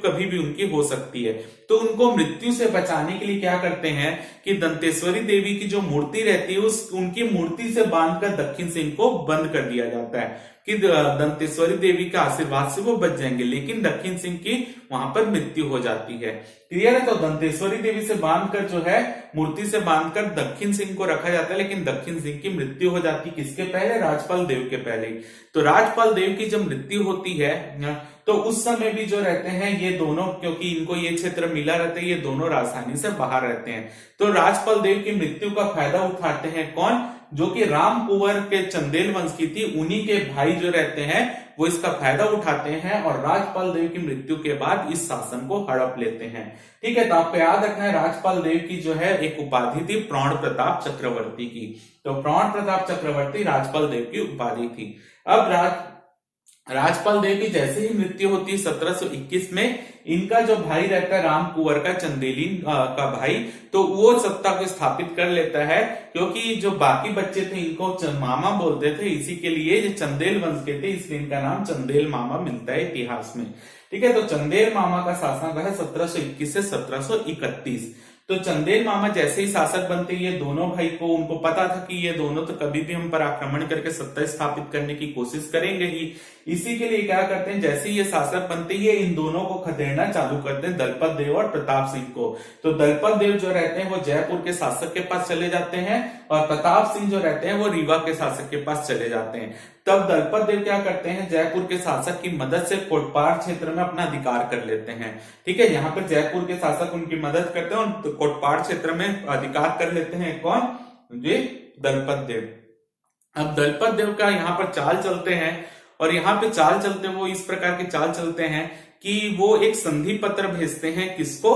कभी भी उनकी हो सकती है। तो उनको मृत्यु से बचाने के लिए क्या करते हैं कि दंतेश्वरी देवी की जो मूर्ति रहती है उनकी मूर्ति से बांधकर दक्षिण सिंह को बंद कर दिया जाता है कि दंतेश्वरी देवी के आशीर्वाद से वो बच जाएंगे, लेकिन दक्षिण सिंह की वहां पर मृत्यु हो जाती है। क्लियर है? तो दंतेश्वरी देवी से बांधकर जो है मूर्ति से बांधकर दक्षिण सिंह को रखा जाता है, लेकिन दक्षिण सिंह की मृत्यु हो जाती है किसके पहले? राजपाल देव के पहले। तो राजपाल देव की जब मृत्यु होती है तो उस समय भी जो रहते हैं ये दोनों, क्योंकि इनको ये क्षेत्र मिला रहता है, ये दोनों राजधानी से बाहर रहते हैं। तो राजपाल देव की मृत्यु का फायदा उठाते हैं कौन? जो कि राम कुंवर के चंदेल वंश की थी, उन्हीं के भाई जो रहते हैं वो इसका फायदा उठाते हैं और राजपाल देव की मृत्यु के बाद इस शासन को हड़प लेते हैं। ठीक है, तो आपको याद रखना है राजपाल देव की जो है एक उपाधि थी प्राण प्रताप चक्रवर्ती की। तो प्राण प्रताप चक्रवर्ती राजपाल देव की उपाधि थी। अब राजपाल देव की जैसे ही मृत्यु होती है 1721 में, इनका जो भाई रहता है राम कुंवर का चंदेली का भाई, तो वो सत्ता को स्थापित कर लेता है। क्योंकि जो बाकी बच्चे थे इनको मामा बोलते थे, इसी के लिए ये चंदेल वंश के थे, इसलिए इनका नाम चंदेल मामा मिलता है इतिहास में। ठीक है, तो चंदेल मामा का शासनकाल है 1721 से 1731। तो चंदेल मामा जैसे ही शासक बनते ये दोनों भाई को, उनको पता था कि ये दोनों तो कभी भी हम पर आक्रमण करके सत्ता स्थापित करने की कोशिश करेंगे ही। इसी के लिए क्या करते हैं, जैसे ही ये शासक बनते ये इन दोनों को खदेड़ना चालू करते हैं, दलपत देव और प्रताप सिंह को। तो दलपत देव जो रहते हैं वो जयपुर के शासक के पास चले जाते हैं और प्रताप सिंह जो रहते हैं वो रीवा के शासक के पास चले जाते हैं। तब दलपत देव क्या करते हैं, जयपुर के शासक की मदद से कोटपाड़ क्षेत्र में अपना अधिकार कर लेते हैं। ठीक है, यहाँ पर जयपुर के शासक उनकी मदद करते हैं और कोटपाड़ क्षेत्र में अधिकार कर लेते हैं। कौन? ये दलपत देव। अब दलपत देव का यहाँ पर चाल चलते हैं और यहाँ पे चाल चलते वो इस प्रकार के चाल चलते हैं कि वो एक संधि पत्र भेजते हैं, किसको?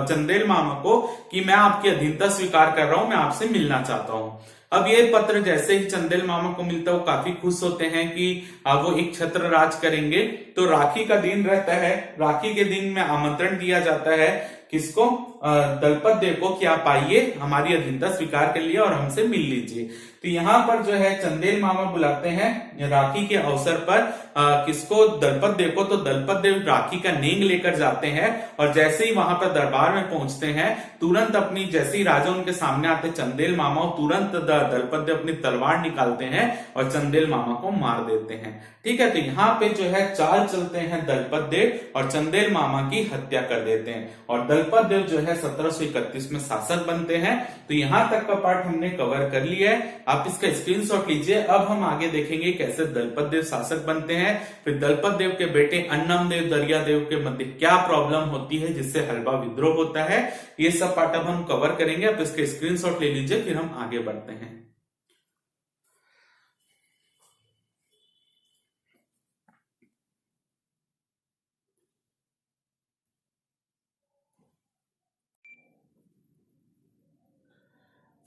चंदेल मामा को, कि मैं आपकी अधीनता स्वीकार कर रहा हूं, मैं आपसे मिलना चाहता हूं। अब ये पत्र जैसे ही चंदेल मामा को मिलता है वो काफी खुश होते हैं कि वो एक छत्र राज करेंगे। तो राखी का दिन रहता है, राखी के दिन में आमंत्रण दिया जाता है किसको? दलपत देव को, कि आप आइए, हमारी अधीनता स्वीकार कर लिए और हमसे मिल लीजिए। तो यहाँ पर जो है चंदेल मामा बुलाते हैं राखी के अवसर पर किसको? दलपत देव को। तो दलपत देव राखी का नेंग लेकर जाते हैं और जैसे ही वहां पर दरबार में पहुंचते हैं, तुरंत अपनी, जैसे ही राजा उनके सामने आते चंदेल मामा, तुरंत दलपत देव अपनी तलवार निकालते हैं और चंदेल मामा को मार देते हैं। ठीक है, तो यहाँ पे जो है चाल चलते हैं दलपत देव और चंदेल मामा की हत्या कर देते हैं और दलपत देव जो है 1731 में शासक बनते हैं। तो यहां तक का पार्ट हमने कवर कर लिया है, आप इसका स्क्रीनशॉट लीजिए। अब हम आगे देखेंगे कैसे दलपत देव शासक बनते हैं, फिर दलपत देव के बेटे अन्नम देव, दरिया देव के मध्य क्या प्रॉब्लम होती है जिससे हलवा विद्रोह होता है, ये सब पार्ट अब हम कवर करेंगे। आप इसके स्क्रीनशॉट ले लीजिए, फिर हम आगे बढ़ते हैं।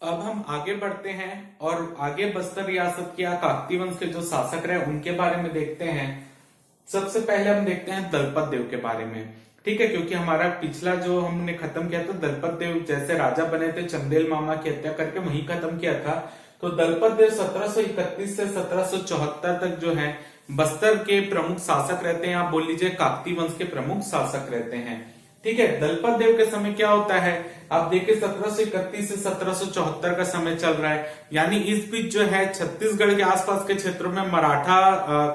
अब हम आगे बढ़ते हैं और आगे बस्तर रियासत के काकती वंश के जो शासक रहे उनके बारे में देखते हैं। सबसे पहले हम देखते हैं दलपत देव के बारे में। ठीक है, क्योंकि हमारा पिछला जो हमने खत्म किया था, दलपत देव जैसे राजा बने थे, चंदेल मामा की हत्या करके वहीं खत्म किया था। तो दलपत देव 1731 से 1774 तक जो है बस्तर के प्रमुख शासक रहते हैं। आप बोल लीजिए काकती वंश के प्रमुख शासक रहते हैं। ठीक है, दलपत देव के समय क्या होता है, आप देखिए 1731 से 1774 का समय चल रहा है, यानी इस बीच जो है छत्तीसगढ़ के आसपास के क्षेत्रों में मराठा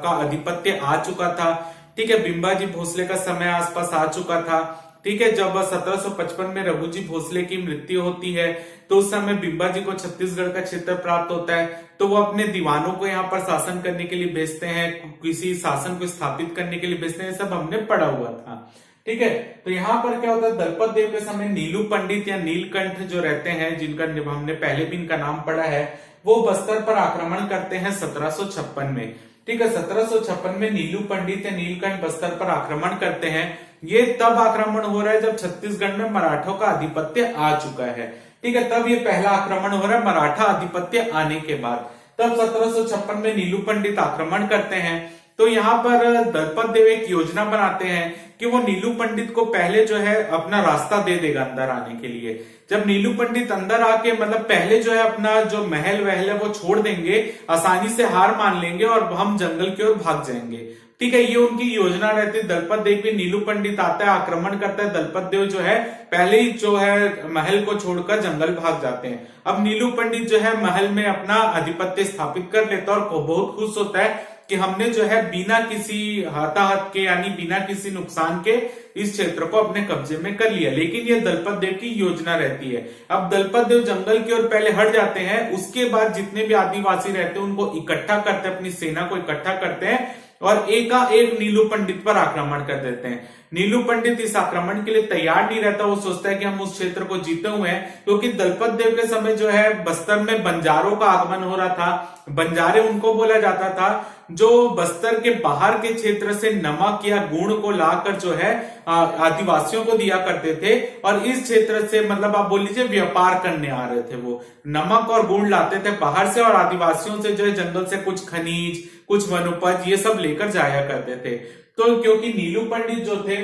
का आधिपत्य आ चुका था। ठीक है, बिंबाजी भोसले का समय आसपास आ चुका था। ठीक है, जब 1755 में रघुजी भोसले की मृत्यु होती है तो उस समय बिंबाजी को छत्तीसगढ़ का क्षेत्र प्राप्त होता है, तो वो अपने दीवानों को यहाँ पर शासन करने के लिए भेजते हैं, किसी शासन को स्थापित करने के लिए भेजते हैं, सब हमने पढ़ा हुआ था। ठीक है, तो यहाँ पर क्या होता है, दलपत देव के समय नीलू पंडित या नीलकंठ जो रहते हैं, जिनका हमने पहले भी इनका नाम पढ़ा है, वो बस्तर पर आक्रमण करते हैं 1756 में। ठीक है, 1756 में नीलू पंडित या नीलकंठ बस्तर पर आक्रमण करते हैं। ये तब आक्रमण हो रहा है जब छत्तीसगढ़ में मराठों का आधिपत्य आ चुका है। ठीक है, तब ये पहला आक्रमण हो रहा है मराठा आधिपत्य आने के बाद। तब 1756 में नीलू पंडित आक्रमण करते हैं। तो यहाँ पर दलपत देव एक योजना बनाते हैं कि वो नीलू पंडित को पहले जो है अपना रास्ता दे देगा अंदर आने के लिए। जब नीलू पंडित अंदर आके मतलब पहले जो है अपना जो महल वहल है वो छोड़ देंगे, आसानी से हार मान लेंगे और हम जंगल की ओर भाग जाएंगे। ठीक है, ये उनकी योजना रहती है। दलपत देव भी, नीलू पंडित आता है, आक्रमण करता है, दलपत देव जो है पहले ही जो है महल को छोड़कर जंगल भाग जाते हैं। अब नीलू पंडित जो है महल में अपना आधिपत्य स्थापित कर लेता है और बहुत खुश होता है कि हमने जो है बिना किसी हताहत के, यानी बिना किसी नुकसान के इस क्षेत्र को अपने कब्जे में कर लिया। लेकिन ये दलपत देव की योजना रहती है। अब दलपत देव जंगल की ओर पहले हट जाते हैं, उसके बाद जितने भी आदिवासी रहते हैं उनको इकट्ठा करते हैं, अपनी सेना को इकट्ठा करते हैं और एक नीलू पंडित पर आक्रमण कर देते हैं। नीलू पंडित इस आक्रमण के लिए तैयार नहीं रहता, वो सोचता है कि हम उस क्षेत्र को जीते हुए हैं, क्योंकि दलपत देव के समय जो है बस्तर में बंजारों का आगमन हो रहा था। बंजारे उनको बोला जाता था जो बस्तर के बाहर के क्षेत्र से नमक या गुड़ को लाकर जो है आदिवासियों को दिया करते थे, और इस क्षेत्र से मतलब आप बोल लीजिए व्यापार करने आ रहे थे। वो नमक और गुड़ लाते थे बाहर से और आदिवासियों से जो है जंगल से कुछ खनिज, कुछ वनोपज ये सब लेकर जाया करते थे। तो क्योंकि नीलू पंडित जो थे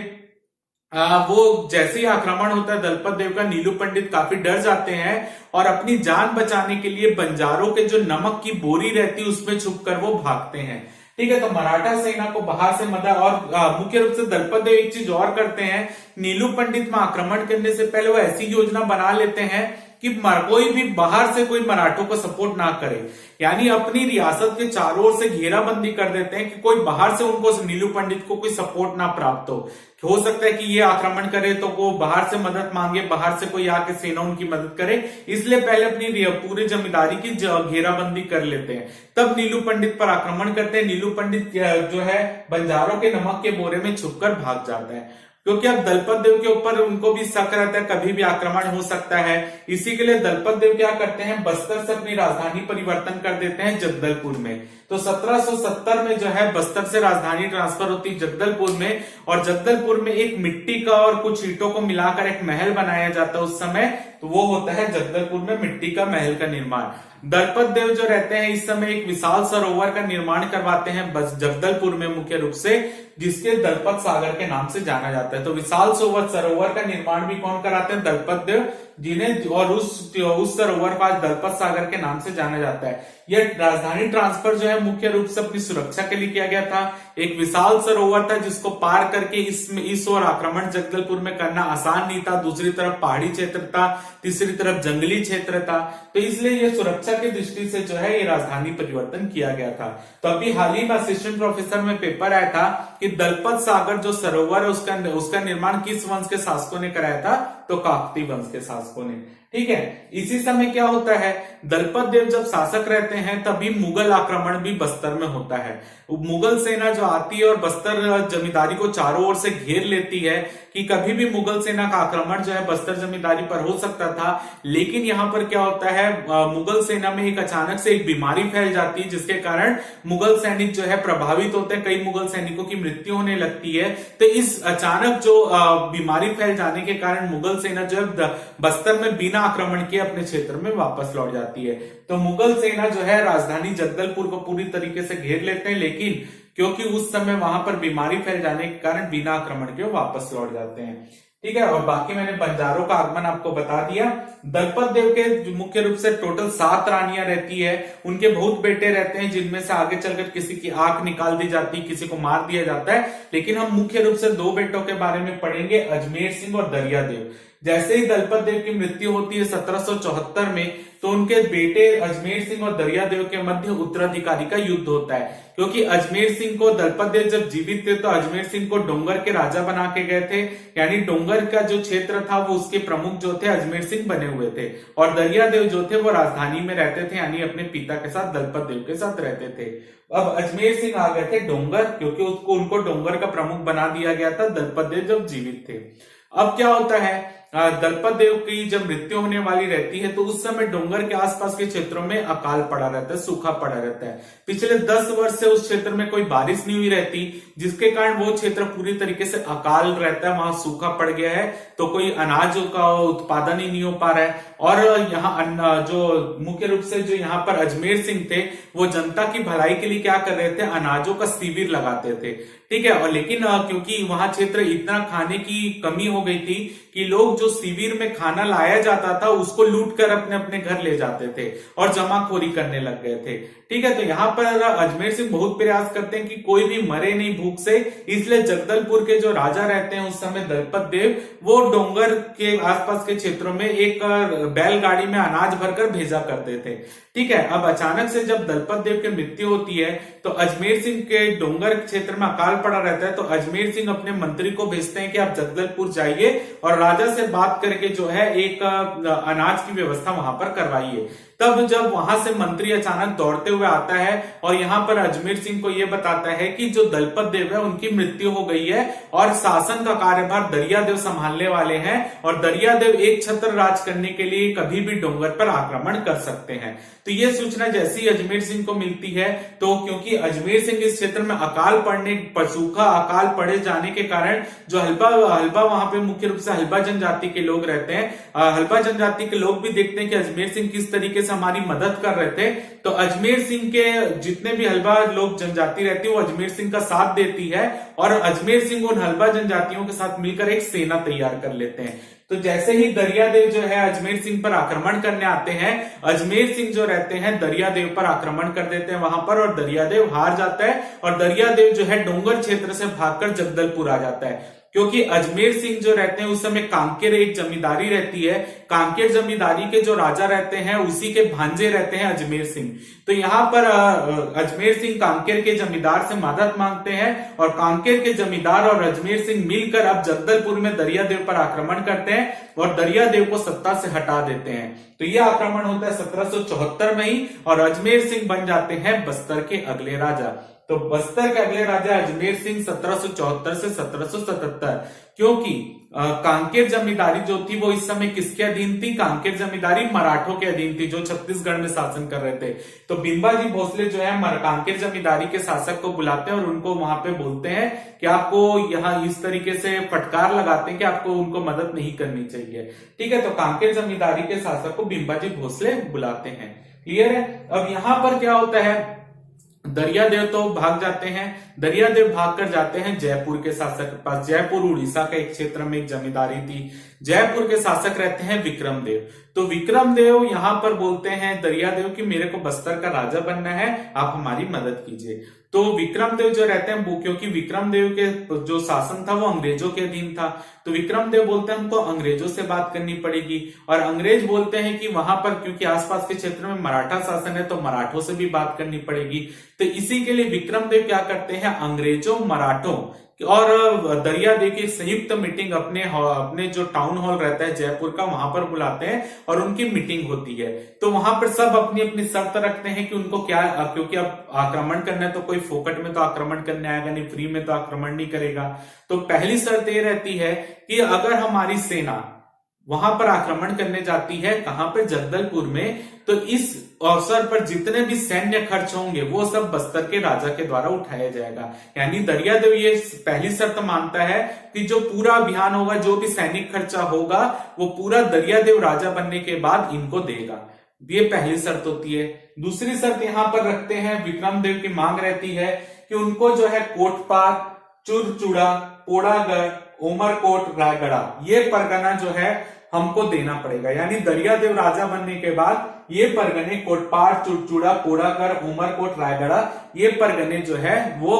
वो जैसे ही आक्रमण होता है दलपत देव का, नीलू पंडित काफी डर जाते हैं और अपनी जान बचाने के लिए बंजारों के जो नमक की बोरी रहती है उसमें छुपकर वो भागते हैं। ठीक है, तो मराठा सेना को बाहर से मदद, और मुख्य रूप से दलपत देव एक चीज और करते हैं, नीलू पंडित में आक्रमण करने से पहले वो ऐसी योजना बना लेते हैं कि कोई भी बाहर से कोई मराठों को सपोर्ट ना करे, यानी अपनी रियासत के चारों ओर से घेराबंदी कर देते हैं कि कोई बाहर से उनको, नीलू पंडित को कोई सपोर्ट ना प्राप्त हो सकता है कि ये आक्रमण करे तो वो बाहर से मदद मांगे, बाहर से कोई आके सेना उनकी मदद करे, इसलिए पहले अपनी पूरी जमींदारी की घेराबंदी कर लेते हैं, तब नीलू पंडित पर आक्रमण करते हैं। नीलू पंडित जो है बंजारों के नमक के बोरे में छुपकर भाग जाता है, क्योंकि अब दलपत देव के ऊपर उनको भी शक रहता है कभी भी आक्रमण हो सकता है। इसी के लिए दलपत देव क्या करते हैं, बस्तर से अपनी राजधानी परिवर्तन कर देते हैं जगदलपुर में। तो 1770 में जो है बस्तर से राजधानी ट्रांसफर होती है जगदलपुर में, और जगदलपुर में एक मिट्टी का और कुछ ईंटों को मिलाकर एक महल बनाया जाता है उस समय, तो वो होता है जगदलपुर में मिट्टी का महल का निर्माण। दलपत देव जो रहते हैं इस समय एक विशाल सरोवर का निर्माण करवाते हैं बस जगदलपुर में मुख्य रूप से, जिसके दलपत सागर के नाम से जाना जाता है। तो विशाल सरोवर का निर्माण भी कौन कराते हैं, दलपत देव जिन्हें, और उस सरोवर का दलपत सागर के नाम से जाना जाता है। यह राजधानी ट्रांसफर जो है मुख्य रूप से अपनी सुरक्षा के लिए किया गया था। एक विशाल सरोवर था जिसको पार करके इस ओर आक्रमण जगदलपुर में करना आसान नहीं था, दूसरी तरफ पहाड़ी क्षेत्र था, तीसरी तरफ जंगली क्षेत्र था, तो इसलिए यह सुरक्षा की दृष्टि से जो है ये राजधानी परिवर्तन किया गया था। तो अभी हाल ही में असिस्टेंट प्रोफेसर में पेपर आया था कि दलपत सागर जो सरोवर है उसका निर्माण किस वंश के शासकों ने कराया था, तो काकतीय वंश के शासकों ने। ठीक है, इसी समय क्या होता है, दलपत देव जब शासक रहते हैं तभी मुगल आक्रमण भी बस्तर में होता है। मुगल सेना जो आती है और बस्तर जमींदारी को चारों ओर से घेर लेती है कि कभी भी मुगल सेना का आक्रमण जो है बस्तर जमींदारी पर हो सकता था। लेकिन यहाँ पर क्या होता है, मुगल सेना में एक अचानक से एक बीमारी फैल जाती है जिसके कारण मुगल सैनिक जो है प्रभावित होते हैं, कई मुगल सैनिकों की मृत्यु होने लगती है। तो इस अचानक जो बीमारी फैल जाने के कारण मुगल सेना जो है बस्तर में बिना आक्रमण किए अपने क्षेत्र में वापस लौट जाती है। तो मुगल सेना जो है राजधानी जगदलपुर को पूरी तरीके से घेर लेते हैं, लेकिन क्योंकि उस समय वहां पर बीमारी फैल जाने के कारण बिना आक्रमण के वापस लौट जाते हैं। ठीक है, और बाकी मैंने बंजारों का आगमन आपको बता दिया। दलपत देव के मुख्य रूप से टोटल 7 रानियां रहती है, उनके बहुत बेटे रहते हैं जिनमें से आगे चलकर किसी की आंख निकाल दी जाती है, किसी को मार दिया जाता है, लेकिन हम मुख्य रूप से 2 बेटों के बारे में पढ़ेंगे, अजमेर सिंह और दरिया देव। जैसे ही दलपत देव की मृत्यु होती है 1774 में, तो उनके बेटे अजमेर सिंह और दरिया देव के मध्य उत्तराधिकारी का युद्ध होता है, क्योंकि अजमेर सिंह को दलपत देव जब जीवित थे तो अजमेर सिंह को डोंगर के राजा बना के गए थे, यानी डोंगर का जो क्षेत्र था वो उसके प्रमुख जो थे अजमेर सिंह बने हुए थे, और दरिया देव जो थे वो राजधानी में रहते थे, यानी अपने पिता के साथ दलपत देव के साथ रहते थे। अब अजमेर सिंह आ गए थे डोंगर, क्योंकि उनको डोंगर का प्रमुख बना दिया गया था दलपत देव जब जीवित थे। अब क्या होता है, दलपत देव की जब मृत्यु होने वाली रहती है तो उस समय डोंगर के आसपास के क्षेत्रों में अकाल पड़ा रहता है, सूखा पड़ा रहता है। पिछले 10 वर्ष से उस क्षेत्र में कोई बारिश नहीं हुई रहती, जिसके कारण वो क्षेत्र पूरी तरीके से अकाल रहता है, वहां सूखा पड़ गया है, तो कोई अनाज का उत्पादन ही नहीं हो पा रहा है। और यहाँ जो मुख्य रूप से जो यहाँ पर अजमेर सिंह थे वो जनता की भलाई के लिए क्या कर रहे थे, अनाजों का शिविर लगाते थे। ठीक है, और लेकिन क्योंकि वहां क्षेत्र इतना खाने की कमी हो गई थी कि लोग जो शिविर में खाना लाया जाता था उसको लूट कर अपने अपने घर ले जाते थे और जमाखोरी करने लग गए थे। ठीक है, तो यहाँ पर अजमेर सिंह बहुत प्रयास करते हैं कि कोई भी मरे नहीं भूख से, इसलिए जगदलपुर के जो राजा रहते हैं उस समय दलपत देव, वो डोंगर के आसपास के क्षेत्रों में एक बैलगाड़ी में अनाज भरकर भेजा करते थे। ठीक है, अब अचानक से जब दलपत देव की मृत्यु होती है तो अजमेर सिंह के डोंगर क्षेत्र में अकाल पड़ा रहता है, तो अजमेर सिंह अपने मंत्री को भेजते हैं कि आप जगदलपुर जाइए और राजा से बात करके जो है एक अनाज की व्यवस्था वहां पर करवाइए। तब जब वहां से मंत्री अचानक दौड़ते हुए आता है और यहाँ पर अजमेर सिंह को यह बताता है कि जो दलपत देव है उनकी मृत्यु हो गई है और शासन का कार्यभार दरियादेव संभालने वाले हैं और दरियादेव एक छत्र राज करने के लिए कभी भी डोंगर पर आक्रमण कर सकते हैं। तो यह सूचना जैसी ही अजमेर सिंह को मिलती है, तो क्योंकि अजमेर सिंह इस क्षेत्र में सूखा अकाल पड़े जाने के कारण जो हल्बा वहां पे मुख्य रूप से हल्बा जनजाति के लोग रहते हैं, हल्बा जनजाति के लोग भी देखते हैं कि अजमेर सिंह किस तरीके से हमारी मदद कर रहे थे, तो अजमेर सिंह के जितने भी हल्बा लोग जनजाति रहती है वो अजमेर सिंह का साथ देती है और अजमेर सिंह उन हल्बा जनजातियों के साथ मिलकर एक सेना तैयार कर लेते हैं। तो जैसे ही दरियादेव जो है अजमेर सिंह पर आक्रमण करने आते हैं, अजमेर सिंह जो रहते हैं दरियादेव पर आक्रमण कर देते हैं वहां पर और दरियादेव हार जाता है और दरियादेव जो है डोंगर क्षेत्र से भागकर जगदलपुर आ जाता है। क्योंकि अजमेर सिंह जो रहते हैं उस समय कांकेर एक जमींदारी रहती है, कांकेर जमींदारी के जो राजा रहते हैं उसी के भांजे रहते हैं अजमेर सिंह। तो यहाँ पर अजमेर सिंह कांकेर के जमींदार से मदद मांगते हैं और कांकेर के जमींदार और अजमेर सिंह मिलकर अब जगदलपुर में दरियादेव पर आक्रमण करते हैं और दरियादेव को सत्ता से हटा देते हैं। तो यह आक्रमण होता है 1774 में ही और अजमेर सिंह बन जाते हैं बस्तर के अगले राजा। तो बस्तर के अगले राजा अजमेर सिंह 1774 से 1777, क्योंकि कांकेर जमींदारी जो थी वो इस समय किसके अधीन थी? कांकेर जमींदारी मराठों के अधीन थी जो छत्तीसगढ़ में शासन कर रहे थे। तो बिंबाजी भोसले जो है कांकेर जमींदारी के शासक को बुलाते हैं और उनको वहां पे बोलते हैं कि आपको यहाँ इस तरीके से फटकार लगाते हैं कि आपको उनको मदद नहीं करनी चाहिए। ठीक है, तो कांकेर जमींदारी के शासक को बिंबाजी भोसले बुलाते हैं। क्लियर है? अब यहाँ पर क्या होता है, दरियादेव तो भाग जाते हैं, दरियादेव भागकर जाते हैं जयपुर के शासक के पास। जयपुर उड़ीसा का एक क्षेत्र में एक जमींदारी थी। जयपुर के शासक रहते हैं विक्रमदेव। तो विक्रमदेव यहां पर बोलते हैं दरियादेव कि मेरे को बस्तर का राजा बनना है, आप हमारी मदद कीजिए। तो विक्रमदेव जो रहते हैं वो, क्योंकि विक्रमदेव के जो शासन था वो अंग्रेजों के अधीन था, तो विक्रमदेव बोलते हैं हमको अंग्रेजों से बात करनी पड़ेगी और अंग्रेज बोलते हैं कि वहां पर क्योंकि आसपास के क्षेत्र में मराठा शासन है तो मराठों से भी बात करनी पड़ेगी। तो इसी के लिए विक्रमदेव क्या करते हैं, अंग्रेजों, मराठों और दरियादेव की संयुक्त मीटिंग अपने जो टाउन हॉल रहता है जयपुर का वहां पर बुलाते हैं और उनकी मीटिंग होती है। तो वहां पर सब अपनी अपनी शर्त रखते हैं कि उनको क्या, क्योंकि अब आक्रमण करना है तो कोई फोकट में तो आक्रमण करने आएगा नहीं, फ्री में तो आक्रमण नहीं करेगा। तो पहली शर्त ये रहती है कि अगर हमारी सेना वहां पर आक्रमण करने जाती है, कहां पे, जगदलपुर में, तो इस अवसर पर जितने भी सैन्य खर्च होंगे वो सब बस्तर के राजा के द्वारा उठाया जाएगा। यानी दरियादेव ये पहली शर्त मानता है कि जो पूरा अभियान होगा, जो भी सैनिक खर्चा होगा वो पूरा दरियादेव राजा बनने के बाद इनको देगा। ये पहली शर्त होती है। दूसरी शर्त यहां पर रखते हैं, विक्रमदेव की मांग रहती है कि उनको जो है कोटपार, चुरचुड़ा, पोड़ागढ़, उमरकोट, रायगढ़ ये परगना जो है हमको देना पड़ेगा। यानी दरियादेव राजा बनने के बाद ये परगने कोटपार, चुरचुड़ा, पोड़ागढ़, उमरकोट, रायगढ़ ये परगने जो है वो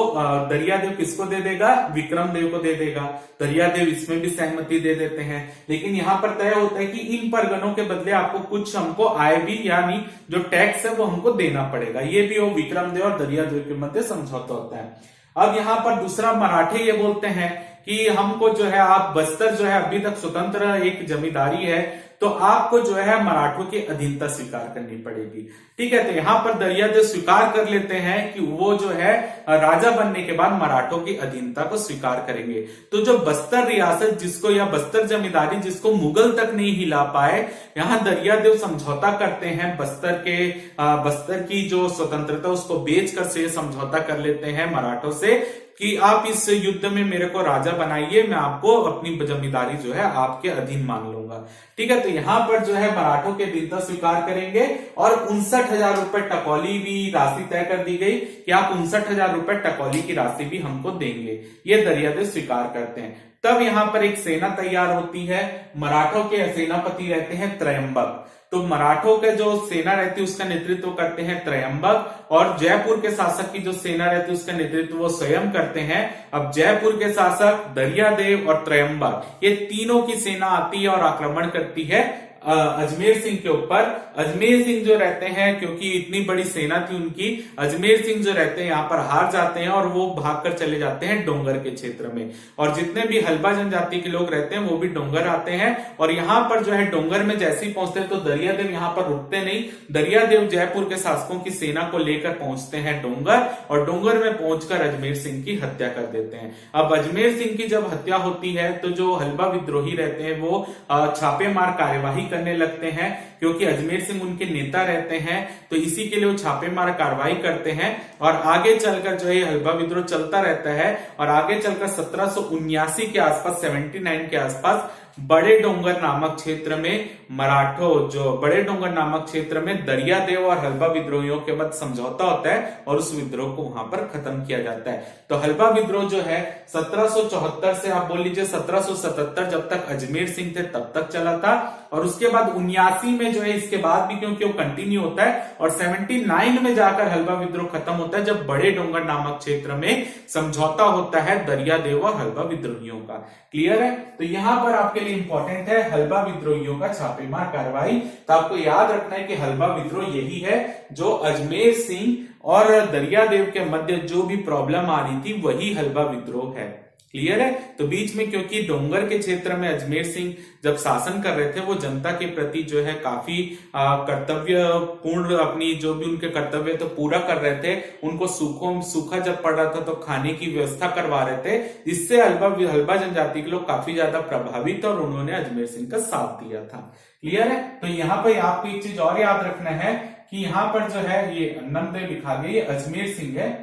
दरियादेव किसको दे देगा? विक्रमदेव को दे देगा। दरियादेव इसमें भी सहमति दे देते हैं, लेकिन यहाँ पर तय होता है कि इन परगनों के बदले आपको कुछ हमको आय भी, यानी जो टैक्स है वो हमको देना पड़ेगा। ये भी वो विक्रमदेव और दरियादेव के मध्य समझौता होता है। अब यहाँ पर दूसरा मराठे ये बोलते हैं कि हमको जो है, आप बस्तर जो है अभी तक स्वतंत्र एक जमींदारी है, तो आपको जो है मराठों की अधीनता स्वीकार करनी पड़ेगी। ठीक है, तो यहां पर दरियादेव स्वीकार कर लेते हैं कि वो जो है राजा बनने के बाद मराठों की अधीनता को स्वीकार करेंगे। तो जो बस्तर रियासत जिसको, या बस्तर जमींदारी जिसको मुगल तक नहीं हिला पाए, यहां दरियादेव समझौता करते हैं। बस्तर की जो स्वतंत्रता उसको बेचकर से समझौता कर लेते हैं मराठों से कि आप इस युद्ध में मेरे को राजा बनाइए, मैं आपको अपनी जमींदारी जो है आपके अधीन मान लूंगा। ठीक है, तो यहां पर जो है मराठों के अधीनता स्वीकार करेंगे और 59,000 रुपए टकौली भी राशि तय कर दी गई कि आप 59,000 रुपए टकौली की राशि भी हमको देंगे। ये दरियादेव स्वीकार करते हैं। तब यहां पर एक सेना तैयार होती है। मराठों के सेनापति रहते हैं त्रयंबक। तो मराठों के जो सेना रहती है उसका नेतृत्व करते हैं त्रयंबक और जयपुर के शासक की जो सेना रहती है उसका नेतृत्व वो स्वयं करते हैं। अब जयपुर के शासक, दरियादेव और त्रयंबक ये तीनों की सेना आती है और आक्रमण करती है अजमेर सिंह के ऊपर। अजमेर सिंह जो रहते हैं, क्योंकि इतनी बड़ी सेना थी उनकी, अजमेर सिंह जो रहते हैं यहाँ पर हार जाते हैं और वो भागकर चले जाते हैं डोंगर के क्षेत्र में। और जितने भी हल्बा जनजाति के लोग रहते हैं वो भी डोंगर आते हैं। और यहाँ पर जो है डोंगर में जैसे ही पहुंचते हैं तो दरियादेव यहाँ पर रुकते नहीं। दरियादेव जयपुर के शासकों की सेना को लेकर पहुंचते हैं डोंगर, और डोंगर में पहुंचकर अजमेर सिंह की हत्या कर देते हैं। अब अजमेर सिंह की जब हत्या होती है तो जो हल्बा विद्रोही रहते हैं वो छापेमार कार्यवाही करने लगते हैं, क्योंकि अजमेर सिंह उनके नेता रहते हैं, तो इसी के लिए वो छापेमार कार्रवाई करते हैं। और आगे चलकर जो है हल्बा विद्रोह चलता रहता है, और आगे चलकर 1779 के आसपास, 79 के आसपास बड़े डोंगर नामक क्षेत्र में मराठों, जो बड़े डोंगर नामक क्षेत्र में दरियादेव और हल्बा विद्रोहियों के मध्य समझौता होता है और उस विद्रोह को वहां पर खत्म किया जाता है। तो हल्बा विद्रोह जो है 1774 से आप बोल लीजिए 1777, जब तक अजमेर सिंह थे तब तक चला था। और उसके बाद 79 में जो है, इसके बाद भी क्योंकि वो कंटिन्यू होता है, और 79 में जाकर हल्बा विद्रोह खत्म होता है, जब बड़े डोंगर नामक क्षेत्र में समझौता होता है दरियादेव और हल्बा विद्रोहियों का। क्लियर है? तो यहां पर आपके लिए इंपॉर्टेंट है हल्बा विद्रोहियों का छापेमार कार्रवाई। तो आपको याद रखना है कि हल्बा विद्रोह यही है जो अजमेर सिंह और दरियादेव के मध्य जो भी प्रॉब्लम आ रही थी वही हल्बा विद्रोह है। क्लियर है? तो बीच में क्योंकि डोंगर के क्षेत्र में अजमेर सिंह जब शासन कर रहे थे, वो जनता के प्रति जो है काफी कर्तव्य पूर्ण अपनी जो भी उनके कर्तव्य तो पूरा कर रहे थे। उनको सूखा जब पड़ रहा था तो खाने की व्यवस्था करवा रहे थे, जिससे हल्बा जनजाति के लोग काफी ज्यादा प्रभावित और उन्होंने अजमेर सिंह का साथ दिया था। क्लियर है? तो यहाँ पर आपको एक चीज और याद रखना है कि यहाँ पर जो है ये अन्नमदेव लिखा गया, ये अजमेर सिंह है।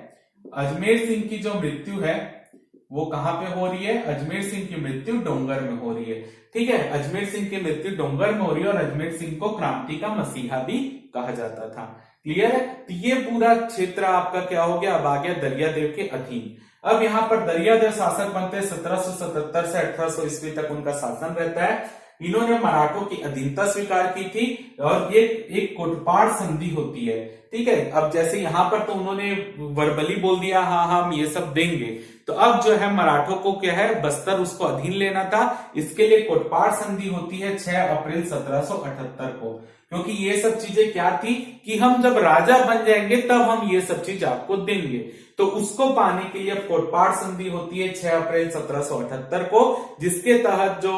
अजमेर सिंह की जो मृत्यु है वो कहां पे हो रही है? अजमेर सिंह की मृत्यु डोंगर में हो रही है। ठीक है, अजमेर सिंह की मृत्यु डोंगर में हो रही है, और अजमेर सिंह को क्रांति का मसीहा भी कहा जाता था। क्लियर है? तो ये पूरा क्षेत्र आपका क्या हो गया? अब आ गया दरियादेव के अधीन। अब यहाँ पर दरियादेव शासक बनते हैं 1777 से 1800 ईस्वी तक उनका शासन रहता है। इन्होंने मराठों की अधीनता स्वीकार की थी, और ये एक कोटपाड़ संधि होती है। ठीक है, अब जैसे यहां पर तो उन्होंने वर्बली बोल दिया हाँ हम ये सब देंगे, तो अब जो है मराठों को क्या है, बस्तर उसको अधीन लेना था। इसके लिए कोटपाड़ संधि होती है 6 अप्रैल 1778 को, क्योंकि ये सब चीजें क्या थी कि हम जब राजा बन जाएंगे तब हम ये सब चीज आपको देंगे। तो उसको पाने के लिए कोटपाड़ संधि होती है 6 अप्रैल 1778 को, जिसके तहत जो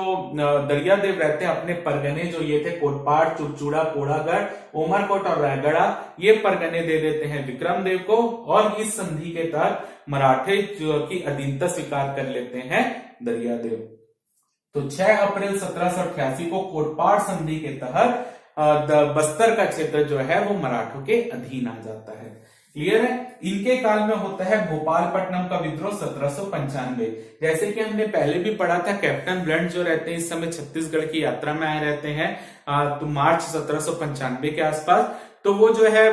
दरियादेव रहते हैं अपने परगने जो ये थे कोटपाड़, चुरचुड़ा, कोड़ागढ़, उमरकोट और रायगढ़, ये परगने दे देते हैं विक्रमदेव को, और इस संधि के तहत मराठे की अधीनता स्वीकार कर लेते हैं दरियादेव। तो 6 अप्रैल 1788 को कोटपाड़ संधि के तहत बस्तर का क्षेत्र जो है वो मराठों के अधीन आ जाता है। क्लियर है? इनके काल में होता है भोपालपट्टनम का विद्रोह 1795। जैसे कि हमने पहले भी पढ़ा था, कैप्टन ब्लंट जो रहते हैं इस समय छत्तीसगढ़ की यात्रा में आए रहते हैं, तो मार्च 1795 के आसपास। तो वो जो है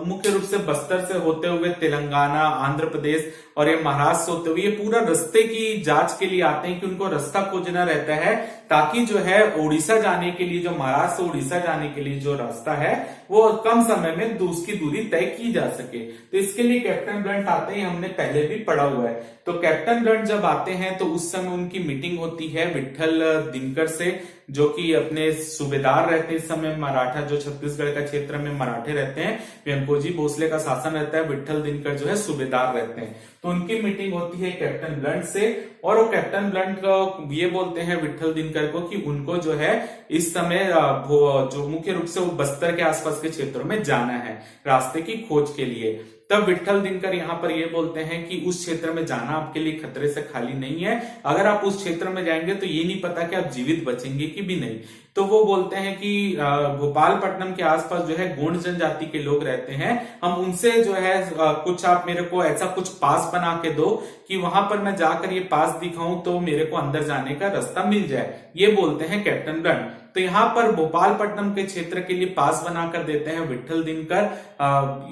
मुख्य रूप से बस्तर से होते हुए तेलंगाना, आंध्र प्रदेश और ये महाराष्ट्र से होते हुए ये पूरा रास्ते की जांच के लिए आते हैं कि उनको रास्ता खोजना रहता है, ताकि जो है उड़ीसा जाने के लिए, जो महाराष्ट्र से उड़ीसा जाने के लिए जो रास्ता है वो कम समय में उसकी दूरी तय की जा सके। तो इसके लिए कैप्टन ब्लंट आते हैं, हमने पहले भी पढ़ा हुआ है। तो कैप्टन ब्लंट जब आते हैं तो उस समय उनकी मीटिंग होती है विट्ठल दिनकर से, जो कि अपने सूबेदार रहते हैं इस समय मराठा, जो छत्तीसगढ़ का क्षेत्र में मराठे रहते हैं, वेंकोजी भोसले का शासन रहता है, विट्ठल दिनकर जो है सूबेदार रहते हैं। तो उनकी मीटिंग होती है कैप्टन ब्लंट से, और वो कैप्टन ब्लंट को ये बोलते हैं विट्ठल दिनकर को कि उनको जो है इस समय जो मुख्य रूप से वो बस्तर के आसपास के क्षेत्रों में जाना है रास्ते की खोज के लिए। तब विट्ठल दिनकर यहाँ पर ये बोलते हैं कि उस क्षेत्र में जाना आपके लिए खतरे से खाली नहीं है, अगर आप उस क्षेत्र में जाएंगे तो ये नहीं पता कि आप जीवित बचेंगे कि भी नहीं। तो वो बोलते हैं कि भोपालपट्टनम के आसपास जो है गोंड जनजाति के लोग रहते हैं, हम उनसे जो है कुछ आप मेरे को ऐसा कुछ पास बना के दो कि वहां पर मैं जाकर ये पास दिखाऊं तो मेरे को अंदर जाने का रास्ता मिल जाए, ये बोलते हैं कैप्टन ब्लंट। तो यहाँ पर भोपालपट्टनम के क्षेत्र के लिए पास बनाकर देते हैं विट्ठल दिनकर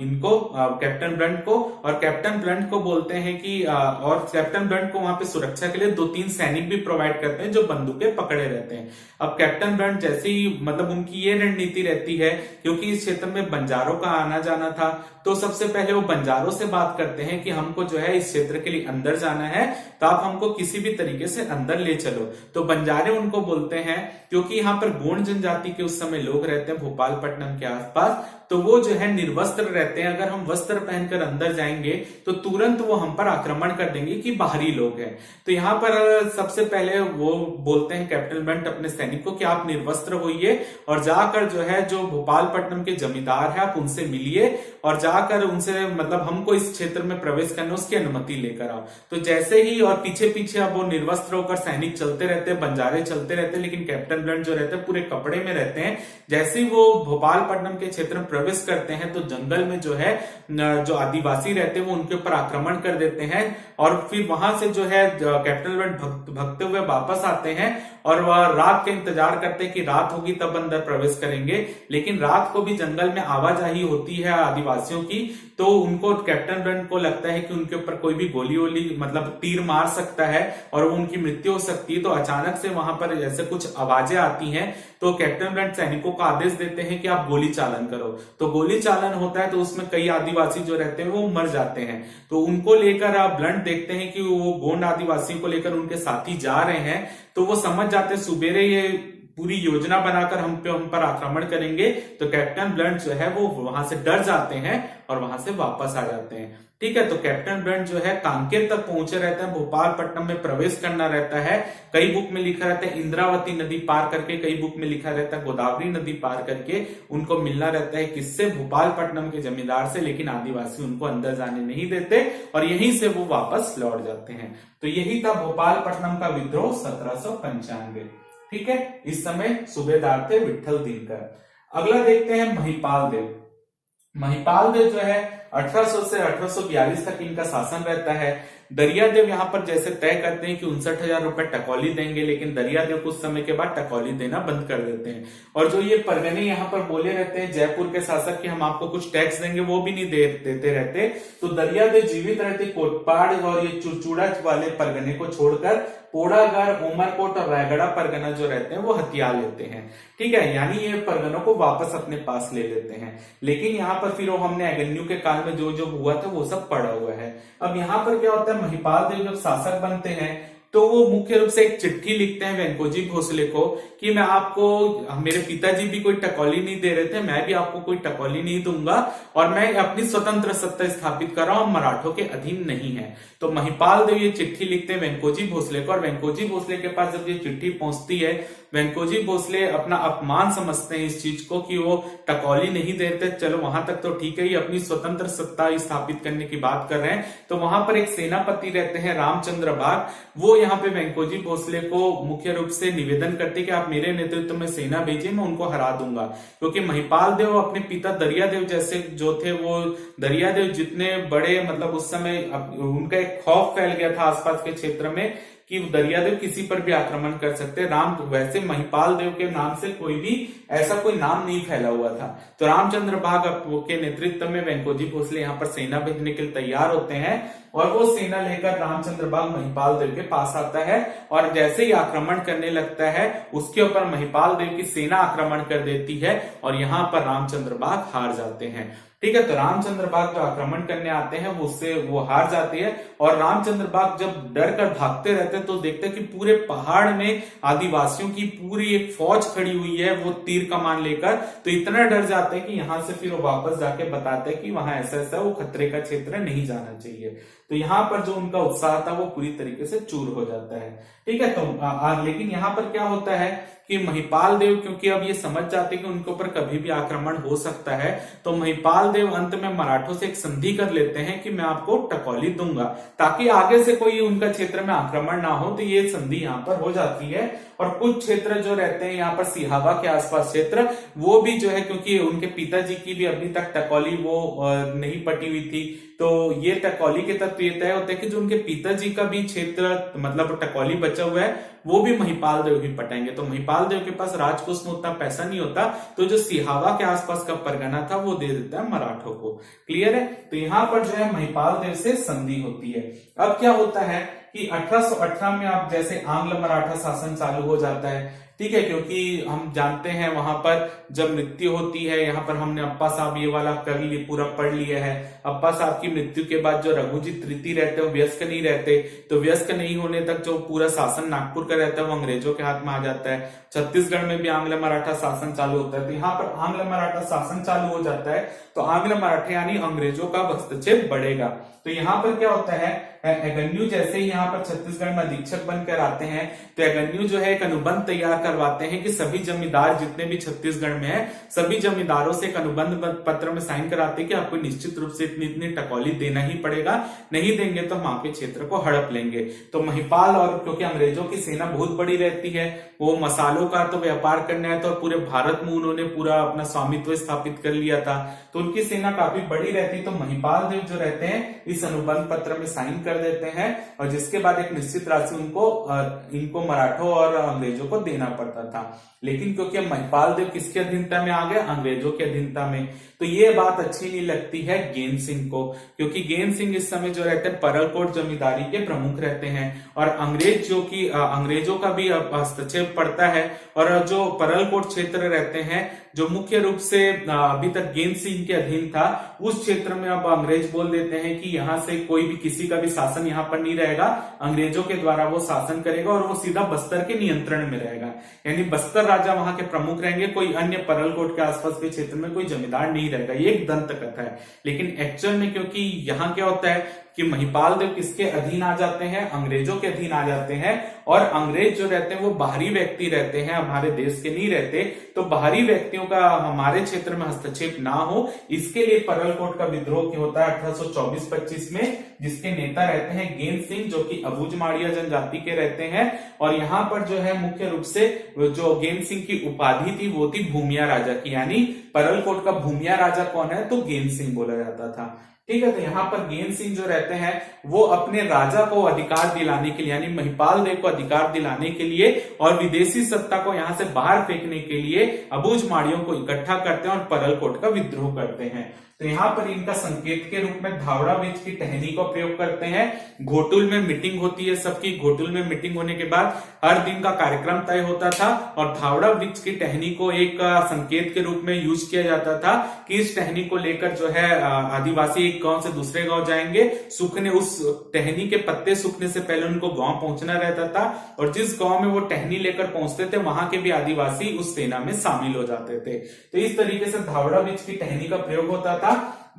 इनको कैप्टन ब्लंट को, और कैप्टन ब्लंट को बोलते हैं कि और कैप्टन ब्लंट को वहां पे सुरक्षा के लिए 2-3 सैनिक भी प्रोवाइड करते हैं जो बंदूकें पकड़े रहते हैं। अब कैप्टन ब्लंट जैसे ही मतलब उनकी ये रणनीति रहती है, क्योंकि इस क्षेत्र में बंजारों का आना जाना था, तो सबसे पहले वो बंजारों से बात करते हैं कि हमको जो है इस क्षेत्र के लिए अंदर जाना है, तो आप हमको किसी भी तरीके से अंदर ले चलो। तो बंजारे उनको बोलते हैं, क्योंकि यहाँ पर गोंड जनजाति के उस समय लोग रहते हैं भोपालपट्टनम के आसपास, तो वो जो है निर्वस्त्र रहते हैं। अगर हम वस्त्र पहनकर अंदर जाएंगे तो तुरंत वो हम पर आक्रमण कर देंगे कि बाहरी लोग हैं। तो यहाँ पर सबसे पहले वो बोलते हैं कैप्टन ब्लंट अपने सैनिकों कि आप निर्वस्त्र होइए और जाकर जो है जो भोपालपट्टनम के जमींदार है आप उनसे मिलिए और जाकर उनसे मतलब हमको इस क्षेत्र में प्रवेश करने उसकी अनुमति लेकर आओ। तो जैसे ही और पीछे पीछे अब वो निर्वस्त्र होकर सैनिक चलते रहते हैं, बंजारे चलते रहते हैं, लेकिन कैप्टन ब्लंट जो रहते हैं पूरे कपड़े में रहते हैं। जैसे ही वो भोपालपट्टनम के क्षेत्र में प्रवेश करते हैं तो जंगल में जो है जो आदिवासी रहते हैं वो उनके ऊपर आक्रमण कर देते हैं और फिर वहां से जो है कैप्टन ब्लंट भगते हुए वापस आते हैं और वह रात का इंतजार करते हैं कि रात होगी तब अंदर प्रवेश करेंगे। लेकिन रात को भी जंगल में आवाजाही होती है आदिवासियों की, तो उनको कैप्टन ब्लंट को लगता है कि उनके ऊपर कोई भी गोली वोली मतलब तीर मार सकता है और वो उनकी मृत्यु हो सकती है। तो अचानक से वहां पर ऐसे कुछ आवाजें आती हैं तो कैप्टन ब्लंट सैनिकों को आदेश देते हैं कि आप गोली चालन करो। तो गोली चालन होता है तो उसमें कई आदिवासी जो रहते हैं वो मर जाते हैं। तो उनको लेकर आप ब्लंट देखते हैं कि वो गोंड आदिवासियों को लेकर उनके साथी जा रहे हैं, तो वो समझ जाते हैं सुबेरे ये पूरी योजना बनाकर हम पर आक्रमण करेंगे। तो कैप्टन ब्लंट जो है वो वहां से डर जाते हैं और वहां से वापस आ जाते हैं। ठीक है, तो कैप्टन ब्लंट जो है कांकेर तक पहुंचे रहते हैं, भोपालपट्टनम में प्रवेश करना रहता है। कई बुक में लिखा रहता है इंद्रावती नदी पार करके, कई बुक में लिखा रहता है गोदावरी नदी पार करके उनको मिलना रहता है किससे, भोपालपट्टनम के जमींदार से। लेकिन आदिवासी उनको अंदर जाने नहीं देते और यहीं से वो वापस लौट जाते हैं। तो यही था भोपालपट्टनम का विद्रोह 1795। ठीक है, इस समय सूबेदार थे विट्ठल दिनकर। अगला देखते हैं महिपाल देव। महिपाल देव जो है 1800 से 1842 तक इनका शासन रहता है। दरियादेव यहाँ पर जैसे तय करते हैं कि 59,000 रुपए टकौली देंगे, लेकिन दरियादेव कुछ समय के बाद टकौली देना बंद कर देते हैं। और जो ये परगने यहाँ पर बोले रहते हैं जयपुर के शासक कि हम आपको कुछ टैक्स देंगे, वो भी नहीं देते रहते। तो दरियादेव जीवित रहते कोटपाड़ और ये चुरचुड़ा वाले परगने को छोड़कर पोड़ागढ़, उमरकोट और रायगढ़ परगना जो रहते हैं वो हथिया लेते हैं। ठीक है, यानी ये परगनों को वापस अपने पास ले लेते हैं। लेकिन यहाँ पर फिर वो हमने एगन्यू के काल में जो जो हुआ था वो सब पड़ा हुआ है। अब यहाँ पर क्या होता है, महिपाल देव जब शासक बनते हैं तो वो मुख्य रूप से एक चिट्ठी लिखते हैं वेंकोजी भोसले को कि मैं आपको, मेरे पिताजी भी कोई टकौली नहीं दे रहे थे, मैं भी आपको कोई टकौली नहीं दूंगा और मैं अपनी स्वतंत्र सत्ता स्थापित कर रहा हूं, मराठों के अधीन नहीं है। तो महिपाल देव ये चिट्ठी लिखते हैं वेंकोजी भोसले को और वेंकोजी भोसले के पास जब ये चिट्ठी पहुंचती है, वेंकोजी भोसले अपना अपमान समझते हैं इस चीज को कि वो टकौली नहीं देते। चलो वहां तक तो ठीक है, ये अपनी स्वतंत्र सत्ता स्थापित करने की बात कर रहे हैं। तो वहां पर एक सेनापति रहते हैं रामचंद्र बाग, वो यहाँ पे वेंकोजी भोसले को मुख्य रूप से निवेदन करते कि आप मेरे नेतृत्व में सेना भेजिए, मैं उनको हरा दूंगा। क्योंकि महिपाल देव अपने पिता दरियादेव जैसे जो थे, वो दरियादेव जितने बड़े मतलब उस समय उनका एक खौफ फैल गया था आसपास के क्षेत्र में कि दरियादेव किसी पर भी आक्रमण कर सकते। राम वैसे महिपाल देव के नाम से कोई भी ऐसा कोई नाम नहीं फैला हुआ था। तो रामचंद्र बाग के नेतृत्व में वेंकोजी भोसले यहाँ पर सेना भेजने के लिए तैयार होते हैं और वो सेना लेकर रामचंद्र बाग महिपाल देव के पास आता है और जैसे ही आक्रमण करने लगता है उसके ऊपर महिपाल देव की सेना आक्रमण कर देती है और यहाँ पर रामचंद्र बाग हार जाते हैं। ठीक है, तो रामचंद्र बाग जो आक्रमण करने आते हैं उससे वो हार जाती है और रामचंद्र बाग जब डर कर भागते रहते हैं तो देखते हैं कि पूरे पहाड़ में आदिवासियों की पूरी एक फौज खड़ी हुई है वो तीर कमान लेकर। तो इतना डर जाते हैं कि यहाँ से फिर वो वापस जाके बताते हैं कि वहां ऐसा ऐसा वो खतरे का क्षेत्र नहीं जाना चाहिए। तो यहाँ पर जो उनका उत्साह था वो पूरी तरीके से चूर हो जाता है। ठीक है, तो लेकिन यहाँ पर क्या होता है कि महिपाल देव क्योंकि अब ये समझ जाते कि उनके ऊपर कभी भी आक्रमण हो सकता है, तो महिपाल देव अंत में मराठों से एक संधि कर लेते हैं कि मैं आपको टकौली दूंगा ताकि आगे से कोई उनका क्षेत्र में आक्रमण ना हो। तो ये संधि यहाँ पर हो जाती है और कुछ क्षेत्र जो रहते हैं यहाँ पर सिहावा के आसपास क्षेत्र, वो भी जो है क्योंकि उनके पिताजी की भी अभी तक टकौली वो नहीं पटी हुई थी, तो ये टकौली के तत्व ये तय होते हैं कि जो उनके पिताजी का भी क्षेत्र मतलब टकौली बचा हुआ है वो भी महिपाल देव ही पटाएंगे। तो महिपाल देव के पास राजकोष में उतना पैसा नहीं होता, तो जो सिहावा के आसपास का परगना था वो दे देता है मराठों को। क्लियर है, तो यहाँ पर जो है महिपाल देव से संधि होती है। अब क्या होता है कि 1818 में आप जैसे आंग्ल मराठा शासन चालू हो जाता है, ठीक है, क्योंकि हम जानते हैं वहां पर जब मृत्यु होती है, यहाँ पर हमने अप्पा साहब ये वाला कर लिए पूरा पढ़ लिया है। अप्पा साहब की मृत्यु के बाद जो रघुजीत तृतीय रहते हैं वो व्यस्क नहीं रहते, तो व्यस्क नहीं होने तक जो पूरा शासन नागपुर का रहता है वो अंग्रेजों के हाथ में आ जाता है। छत्तीसगढ़ में भी आंग्ल मराठा शासन चालू होता है, तो यहाँ पर आंग्ल मराठा शासन चालू हो जाता है, तो आंग्ल मराठे यानी अंग्रेजों का हस्तक्षेप बढ़ेगा। तो यहाँ पर क्या होता है, एगन्यू जैसे ही यहाँ पर छत्तीसगढ़ में अधीक्षक बनकर आते हैं, तो एगन्यू जो है एक अनुबंध तैयार करवाते हैं कि सभी जमींदार जितने भी छत्तीसगढ़ में है, सभी जमींदारों से एक अनुबंध पत्र में साइन कराते हैं कि आपको निश्चित रूप से इतनी इतनी टकौली देना ही पड़ेगा, नहीं देंगे तो हम आपके क्षेत्र को हड़प लेंगे। तो महिपाल, और क्योंकि अंग्रेजों की सेना बहुत बड़ी रहती है, वो मसालों का तो व्यापार करने आए, तो पूरे भारत में उन्होंने पूरा अपना स्वामित्व स्थापित कर लिया था, तो उनकी सेना काफी बड़ी रहती, तो महिपाल देव जो रहते हैं इस अनुबंध पत्र में साइन कर देते हैं, और जिसके बाद एक निश्चित राशि इनको मराठों और अंग्रेजों को देना पड़ता था। लेकिन क्योंकि महिपाल देव किसके अधीनता में आ गए, अंग्रेजों के अधीनता में, तो ये बात अच्छी नहीं लगती है गेन सिंह को, क्योंकि गेन सिंह इस समय जो रहते हैं परलकोट जमींदारी के प्रमुख रहते हैं, और अंग्रेजों का भी हस्तक्षेप पड़ता है, और जो परलकोट क्षेत्र रहते हैं जो मुख्य रूप से अभी तक गेन सिंह के अधीन था, उस क्षेत्र में अब अंग्रेज बोल देते हैं कि यहाँ से कोई भी किसी का भी शासन यहाँ पर नहीं रहेगा, अंग्रेजों के द्वारा वो शासन करेगा, और वो सीधा बस्तर के नियंत्रण में रहेगा, यानी बस्तर राजा वहां के प्रमुख रहेंगे, कोई अन्य परलकोट के आसपास के क्षेत्र में कोई जमींदार नहीं रहेगा। ये एक दंत कथा है, लेकिन एक्चुअल में क्योंकि यहाँ क्या होता है कि महिपाल देव किसके अधीन आ जाते हैं, अंग्रेजों के अधीन आ जाते हैं, और अंग्रेज जो रहते हैं वो बाहरी व्यक्ति रहते हैं, हमारे देश के नहीं रहते, तो बाहरी व्यक्तियों का हमारे क्षेत्र में हस्तक्षेप ना हो, इसके लिए परलकोट का विद्रोह क्या होता है 1824-25 में, जिसके नेता रहते हैं गेन सिंह, जो कि अबूझमाड़िया जनजाति के रहते हैं, और यहाँ पर जो है मुख्य रूप से जो गेन सिंह की उपाधि थी वो थी भूमिया राजा की, यानी परलकोट का भूमिया राजा कौन है, तो गेन सिंह बोला जाता था, ठीक है। तो यहाँ पर गेन सिंह जो रहते हैं वो अपने राजा को अधिकार दिलाने के लिए, यानी महिपाल देव को अधिकार दिलाने के लिए और विदेशी सत्ता को यहाँ से बाहर फेंकने के लिए अबूझमाड़ियों को इकट्ठा करते हैं और परलकोट का विद्रोह करते हैं। तो यहाँ पर इनका संकेत के रूप में धावड़ा वृक्ष की टहनी का प्रयोग करते हैं। घोटुल में मीटिंग होती है सबकी, घोटुल में मीटिंग होने के बाद हर दिन का कार्यक्रम तय होता था, और धावड़ा वृक्ष की टहनी को एक संकेत के रूप में यूज किया जाता था कि इस टहनी को लेकर जो है आदिवासी एक गांव से दूसरे गांव जाएंगे, सूखने उस टहनी के पत्ते सूखने से पहले उनको गांव पहुंचना रहता था, और जिस गांव में वो टहनी लेकर पहुंचते थे वहां के भी आदिवासी उस सेना में शामिल हो जाते थे। तो इस तरीके से धावड़ा वृक्ष की टहनी का प्रयोग होता था।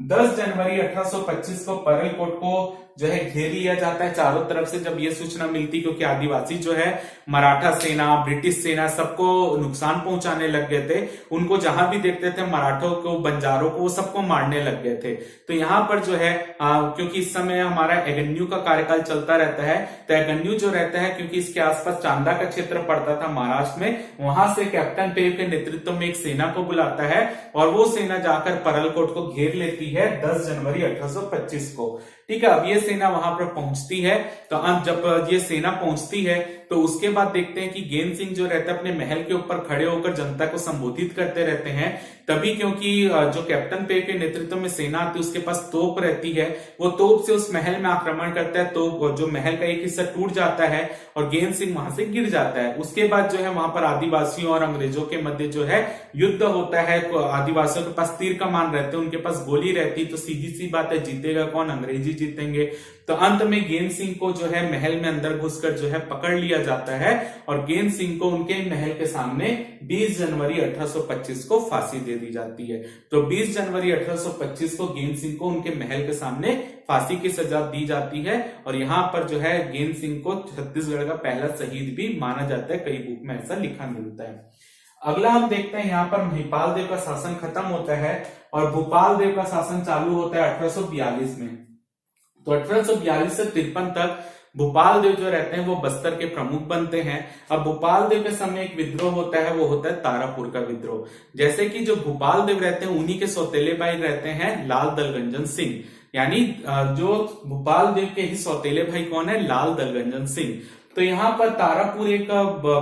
10 जनवरी 1825 को परलकोट को जो है घेर लिया जाता है चारों तरफ से, जब ये सूचना मिलती, क्योंकि आदिवासी जो है मराठा सेना, ब्रिटिश सेना सबको नुकसान पहुंचाने लग गए थे, उनको जहां भी देखते थे मराठों को, बंजारों को, वो सबको मारने लग गए थे। तो यहाँ पर जो है क्योंकि इस समय हमारा एगन्यू का कार्यकाल चलता रहता है, तो एगन्यू जो रहता है क्योंकि इसके आसपास चांदा का क्षेत्र पड़ता था महाराष्ट्र में, वहां से कैप्टन पेव के नेतृत्व में एक सेना को बुलाता है, और वो सेना जाकर परलकोट को घेर लेती है 10 जनवरी 1825 को, ठीक है। अब ये सेना वहां पर पहुंचती है, तो अब जब ये सेना पहुंचती है तो उसके बाद देखते हैं कि गेन सिंह जो रहता है अपने महल के ऊपर खड़े होकर जनता को संबोधित करते रहते हैं। तभी क्योंकि जो कैप्टन पेव के नेतृत्व में सेना आती है उसके पास तोप रहती है, वो तोप से उस महल में आक्रमण करता है, तो जो महल का एक हिस्सा टूट जाता है और गेन सिंह वहां से गिर जाता है। उसके बाद जो है वहां पर आदिवासियों और अंग्रेजों के मध्य जो है युद्ध होता है। आदिवासियों के पास तीर कमान रहते हैं, उनके पास गोली रहती, तो सीधी सी बात है जीतेगा कौन, अंग्रेजी जीतेंगे। तो अंत में गेन सिंह को जो है महल में अंदर घुसकर जो है पकड़ लिया जाता है, और गेन सिंह को उनके महल के सामने 20 जनवरी 1825 को फांसी दे दी जाती है। तो 20 जनवरी 1825 को गेन सिंह को उनके महल के सामने फांसी की सजा दी जाती है, और यहाँ पर जो है गेन सिंह को छत्तीसगढ़ का पहला शहीद भी माना जाता है, कई बुक में ऐसा लिखा मिलता है। अगला हम देखते हैं, यहाँ पर महिपाल देव का शासन खत्म होता है और भूपाल देव का शासन चालू होता है 1842 में। तो 1842 से 53 तक भूपाल देव जो रहते हैं वो बस्तर के प्रमुख बनते हैं। अब भूपाल देव के समय एक विद्रोह होता है, वो होता है तारापुर का विद्रोह। जैसे कि जो भूपाल देव रहते हैं उन्हीं के सौतेले भाई रहते हैं लाल दलगंजन सिंह, यानी जो भूपाल देव के ही सौतेले भाई कौन है, लाल दलगंजन सिंह। तो यहाँ पर तारापुर एक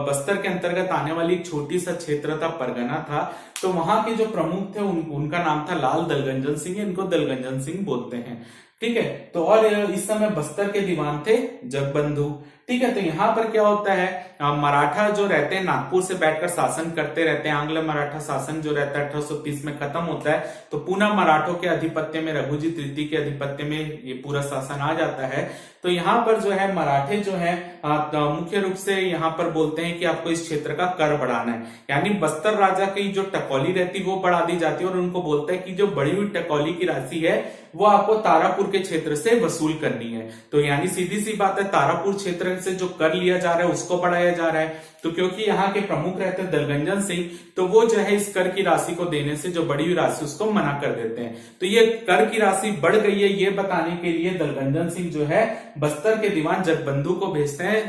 बस्तर के अंतर्गत आने वाली एक छोटी सा क्षेत्र था, परगना था। तो वहां के जो प्रमुख थे उनका नाम था लाल दलगंजन सिंह, इनको दलगंजन सिंह बोलते हैं। ठीक है। तो और इस समय बस्तर के दीवान थे जगबंधु। ठीक है। तो यहाँ पर क्या होता है, मराठा जो रहते हैं नागपुर से बैठकर शासन करते रहते हैं। आंग्ल मराठा शासन जो रहता है 1830 में खत्म होता है, तो पुनः मराठों के आधिपत्य में, रघुजी तृतीय के आधिपत्य में ये पूरा शासन आ जाता है। तो यहाँ पर जो है मराठे जो है मुख्य रूप से यहाँ पर बोलते हैं कि आपको इस क्षेत्र का कर बढ़ाना है, यानी बस्तर राजा की जो टकौली रहती है वो बढ़ा दी जाती है, और उनको बोलते हैं कि जो बढ़ी हुई टकौली की राशि है वो आपको तारापुर के क्षेत्र से वसूल करनी है। तो यानी सीधी सी बात है, तारापुर क्षेत्र से जो कर लिया जा रहा है उसको बढ़ाया जा रहा है। तो क्योंकि यहाँ के प्रमुख रहते हैं दलगंजन सिंह, तो वो जो है इस कर की राशि को देने से जो बड़ी हुई राशि उसको मना कर देते हैं। तो ये कर की राशि बढ़ गई है ये बताने के लिए दलगंजन सिंह जो है बस्तर के दीवान जगबंधु को भेजते हैं।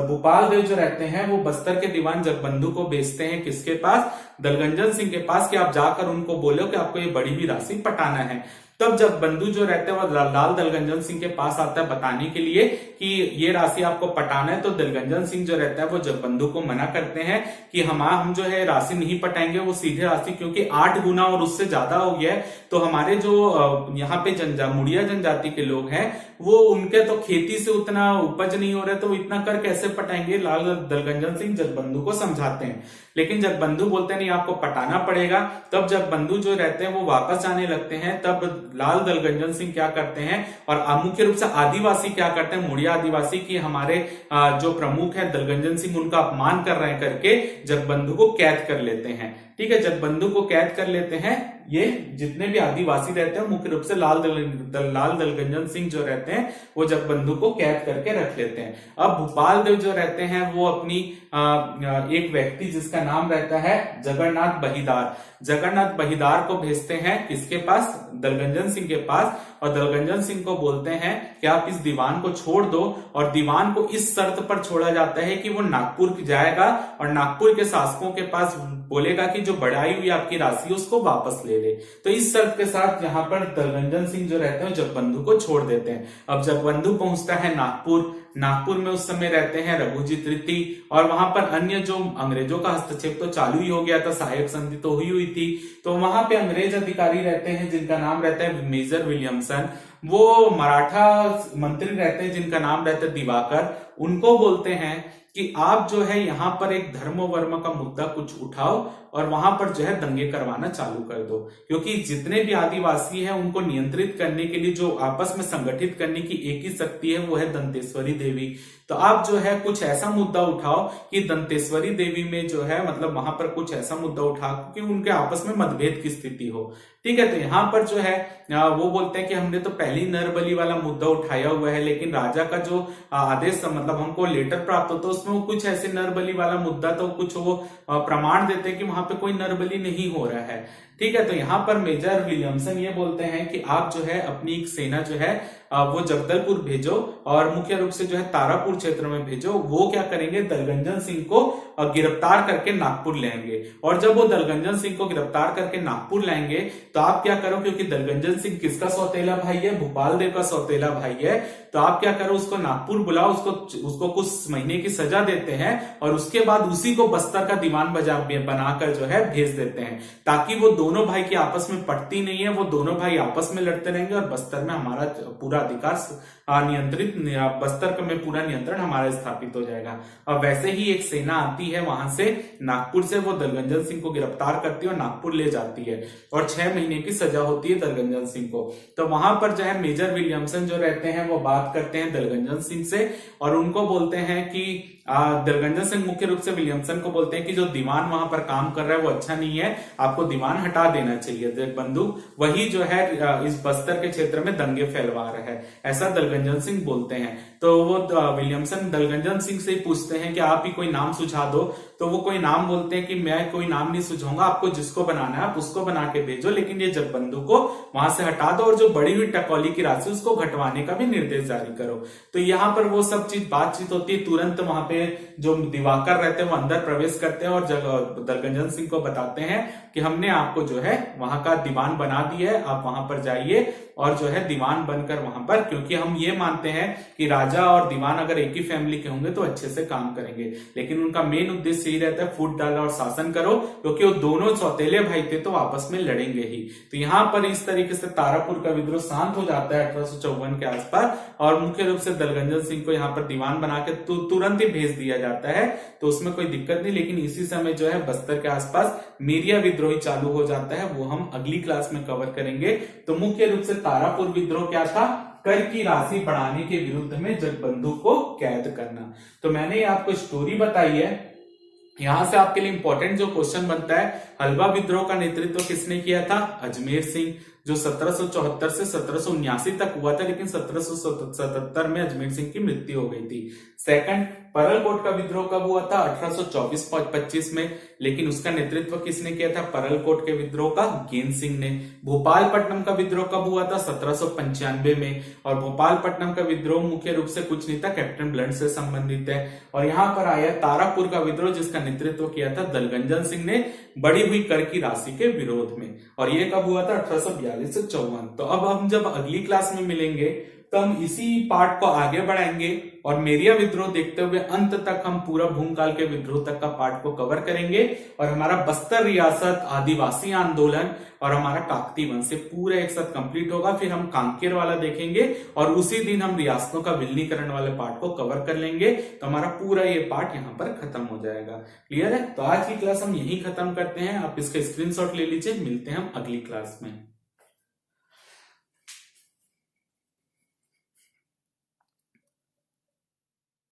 भोपाल देव जो रहते हैं वो बस्तर के दीवान जगबंधु को भेजते हैं, किसके पास, दलगंजन सिंह के पास, कि आप जाकर उनको बोलो कि आपको ये बड़ी हुई राशि पटाना है। तब जगबंधु जो रहते हैं वो लाल दलगंजन सिंह के पास आता है बताने के लिए कि ये राशि आपको पटाना है। तो दलगंजन सिंह जो रहता है वो जगबंधु को मना करते हैं कि हम जो है राशि नहीं पटाएंगे, वो सीधे राशि, क्योंकि 8 गुना और उससे ज्यादा हो गया है। तो हमारे जो यहाँ पे मुड़िया जनजाति के लोग हैं वो, उनके तो खेती से उतना उपज नहीं हो रहा है, तो इतना कर कैसे पटाएंगे। लाल दलगंजन सिंह जगबंधु को समझाते हैं, लेकिन जगबंधु बोलते नहीं आपको पटाना पड़ेगा। तब जगबंधु जो रहते हैं वो वापस जाने लगते हैं। तब लाल दलगंजन सिंह क्या करते हैं, और मुख्य रूप से आदिवासी क्या करते हैं, मुड़िया आदिवासी की हमारे जो प्रमुख है दलगंजन सिंह उनका अपमान कर रहे हैं करके जगबंधु को कैद कर लेते हैं। ठीक है, जगबंधु को कैद कर लेते हैं। ये जितने भी आदिवासी रहते हैं मुख्य रूप से लाल दलगंजन सिंह जो रहते हैं वो जगबंधु को कैद करके रख लेते हैं। अब भोपाल देव जो रहते हैं वो अपनी एक व्यक्ति जिसका नाम रहता है जगन्नाथ बहिदार को भेजते हैं, किसके पास, दलगंजन सिंह के पास। और दलगंजन सिंह को बोलते हैं कि आप इस दीवान को छोड़ दो, और दीवान को इस शर्त पर छोड़ा जाता है कि वो नागपुर जाएगा और नागपुर के शासकों के पास बोलेगा कि जो बढ़ाई हुई आपकी राशि उसको वापस ले ले। तो इस शर्त के साथ यहाँ पर दलगंजन सिंह जो रहते हैं जगबंधु को छोड़ देते हैं। अब जगबंधु पहुंचता है नागपुर में उस समय रहते हैं रघुजी तृतीय, और वहां पर अन्य जो अंग्रेजों का हस्तक्षेप तो चालू ही हो गया था, सहायक संधि तो हुई थी। तो वहां पे अंग्रेज अधिकारी रहते हैं जिनका नाम रहता है मेजर विलियमसन। वो मराठा मंत्री रहते हैं जिनका नाम रहता है दिवाकर। उनको बोलते हैं कि आप जो है यहाँ पर एक धर्म वर्म का मुद्दा कुछ उठाओ और वहां पर जो है दंगे करवाना चालू कर दो, क्योंकि जितने भी आदिवासी हैं उनको नियंत्रित करने के लिए जो आपस में संगठित करने की एक ही शक्ति है वो है दंतेश्वरी देवी। तो आप जो है कुछ ऐसा मुद्दा उठाओ कि दंतेश्वरी देवी में जो है मतलब वहां पर कुछ ऐसा मुद्दा उठाओ कि उनके आपस में मतभेद की स्थिति हो। ठीक है, तो यहाँ पर जो है वो बोलते हैं कि हमने तो पहली नरबली वाला मुद्दा उठाया हुआ है, लेकिन राजा का जो आदेश मतलब हमको लेटर प्राप्त होता है उसमें वो कुछ ऐसे नरबली वाला मुद्दा तो कुछ वो प्रमाण देते हैं कि वहां पे कोई नरबली नहीं हो रहा है। ठीक है, तो यहाँ पर मेजर विलियमसन ये बोलते हैं कि आप जो है अपनी एक सेना जो है वो जगदलपुर भेजो और मुख्य रूप से जो है तारापुर क्षेत्र में भेजो। वो क्या करेंगे, दलगंजन सिंह को गिरफ्तार करके नागपुर लाएंगे। और जब वो दलगंजन सिंह को गिरफ्तार करके नागपुर लाएंगे तो आप क्या करो, क्योंकि दलगंजन सिंह किसका सौतेला भाई है, भोपाल देव का सौतेला भाई है, तो आप क्या करो उसको नागपुर बुलाओ, उसको कुछ महीने की सजा देते हैं और उसके बाद उसी को बस्तर का दीवान बनाकर जो है भेज देते हैं, ताकि वो दोनों भाई की आपस में पटती नहीं है, वो दोनों भाई आपस में लड़ते रहेंगे और बस्तर में हमारा पूरा अधिकार नियंत्रित, बस्तर में पूरा नियंत्रण हमारा स्थापित हो जाएगा। अब वैसे ही एक सेना आती है वहां से नागपुर से, वो दलगंजन सिंह को गिरफ्तार करती है और नागपुर ले जाती है और 6 महीने की सजा होती है दलगंजन सिंह को। तो वहां पर जो है मेजर विलियमसन जो रहते हैं वो बात करते हैं दलगंजन सिंह से और उनको बोलते हैं कि दलगंजन सिंह मुख्य रूप से विलियमसन को बोलते हैं कि जो दीवान वहां पर काम कर रहा है वो अच्छा नहीं है, आपको दीवान हटा देना चाहिए। जगबंधु वही जो है इस बस्तर के क्षेत्र में दंगे फैलवा रहा है, ऐसा दलगंजन सिंह बोलते हैं। तो वो विलियमसन दलगंजन सिंह से पूछते हैं कि आप ही कोई नाम सुझा दो, तो वो कोई नाम बोलते हैं कि मैं कोई नाम नहीं सुझाऊंगा, आपको जिसको बनाना है आप उसको बना के भेजो, लेकिन ये जगबंधु को वहां से हटा दो और जो बढ़ी हुई टकौली की राशि उसको घटवाने का भी निर्देश जारी करो। तो यहाँ पर वो सब चीज बातचीत होती है। तुरंत वहां पे जो दिवाकर रहते हैं वो अंदर प्रवेश करते हैं और दलगंजन सिंह को बताते हैं कि हमने आपको जो है वहां का दीवान बना दिया है, आप वहां पर जाइए और जो है दीवान बनकर वहां पर, क्योंकि हम ये मानते हैं कि राजा राजा और दीवान अगर एक ही फैमिली के होंगे तो अच्छे से काम करेंगे, लेकिन उनका मेन उद्देश्य यही रहता है फूट डालो और शासन करो, क्योंकि वो दोनों सौतेले भाई थे तो आपस में लड़ेंगे ही। तो यहाँ पर इस तरीके से तारापुर का विद्रोह शांत हो जाता है 1854 के आसपास, और मुख्य रूप से दलगंजन सिंह को यहाँ पर दीवान बना के तुरंत ही भेज दिया जाता है, तो उसमें कोई दिक्कत नहीं। लेकिन इसी समय जो है बस्तर के आसपास मेरिया विद्रोह चालू हो जाता है, वो हम अगली क्लास में कवर करेंगे। तो मुख्य रूप से तारापुर विद्रोह क्या था, कर की राशि बढ़ाने के विरुद्ध में जगबंधु को कैद करना। तो मैंने आपको स्टोरी बताई है, यहां से आपके लिए इंपॉर्टेंट जो क्वेश्चन बनता है, हलवा विद्रोह का नेतृत्व किसने किया था, अजमेर सिंह, जो 1774 से 1779 तक हुआ था, लेकिन 1777 में अजमेर सिंह की मृत्यु हो गई थी। सेकंड, परलकोट का विद्रोह कब हुआ था, 1824-25 में, लेकिन उसका नेतृत्व किसने किया था, परलकोट के विद्रोह का गेंद सिंह ने। भोपालपट्टनम का विद्रोह कब हुआ था, 1795 में, और भोपालपट्टनम का विद्रोह मुख्य रूप से कुछ नहीं था, कैप्टन ब्लंट से संबंधित है। और यहाँ पर आया तारापुर का विद्रोह, जिसका नेतृत्व किया था दलगंजन सिंह ने बढ़ी हुई कर की राशि के विरोध में, और ये कब हुआ था, 1842 से 54। तो अब हम जब अगली क्लास में मिलेंगे तो हम इसी पार्ट को आगे बढ़ाएंगे और मेरिया विद्रोह देखते हुए अंत तक हम पूरा भूमकाल के विद्रोह तक का पार्ट को कवर करेंगे, और हमारा बस्तर रियासत, आदिवासी आंदोलन और हमारा काकती वंश से पूरा एक साथ कंप्लीट होगा। फिर हम कांकेर वाला देखेंगे और उसी दिन हम रियासतों का विलीनीकरण वाले पार्ट को कवर कर लेंगे। तो हमारा पूरा ये पार्ट यहाँ पर खत्म हो जाएगा। क्लियर है? तो आज की क्लास हम यही खत्म करते हैं। आप इसका स्क्रीनशॉट ले लीजिए, मिलते हैं हम अगली क्लास में।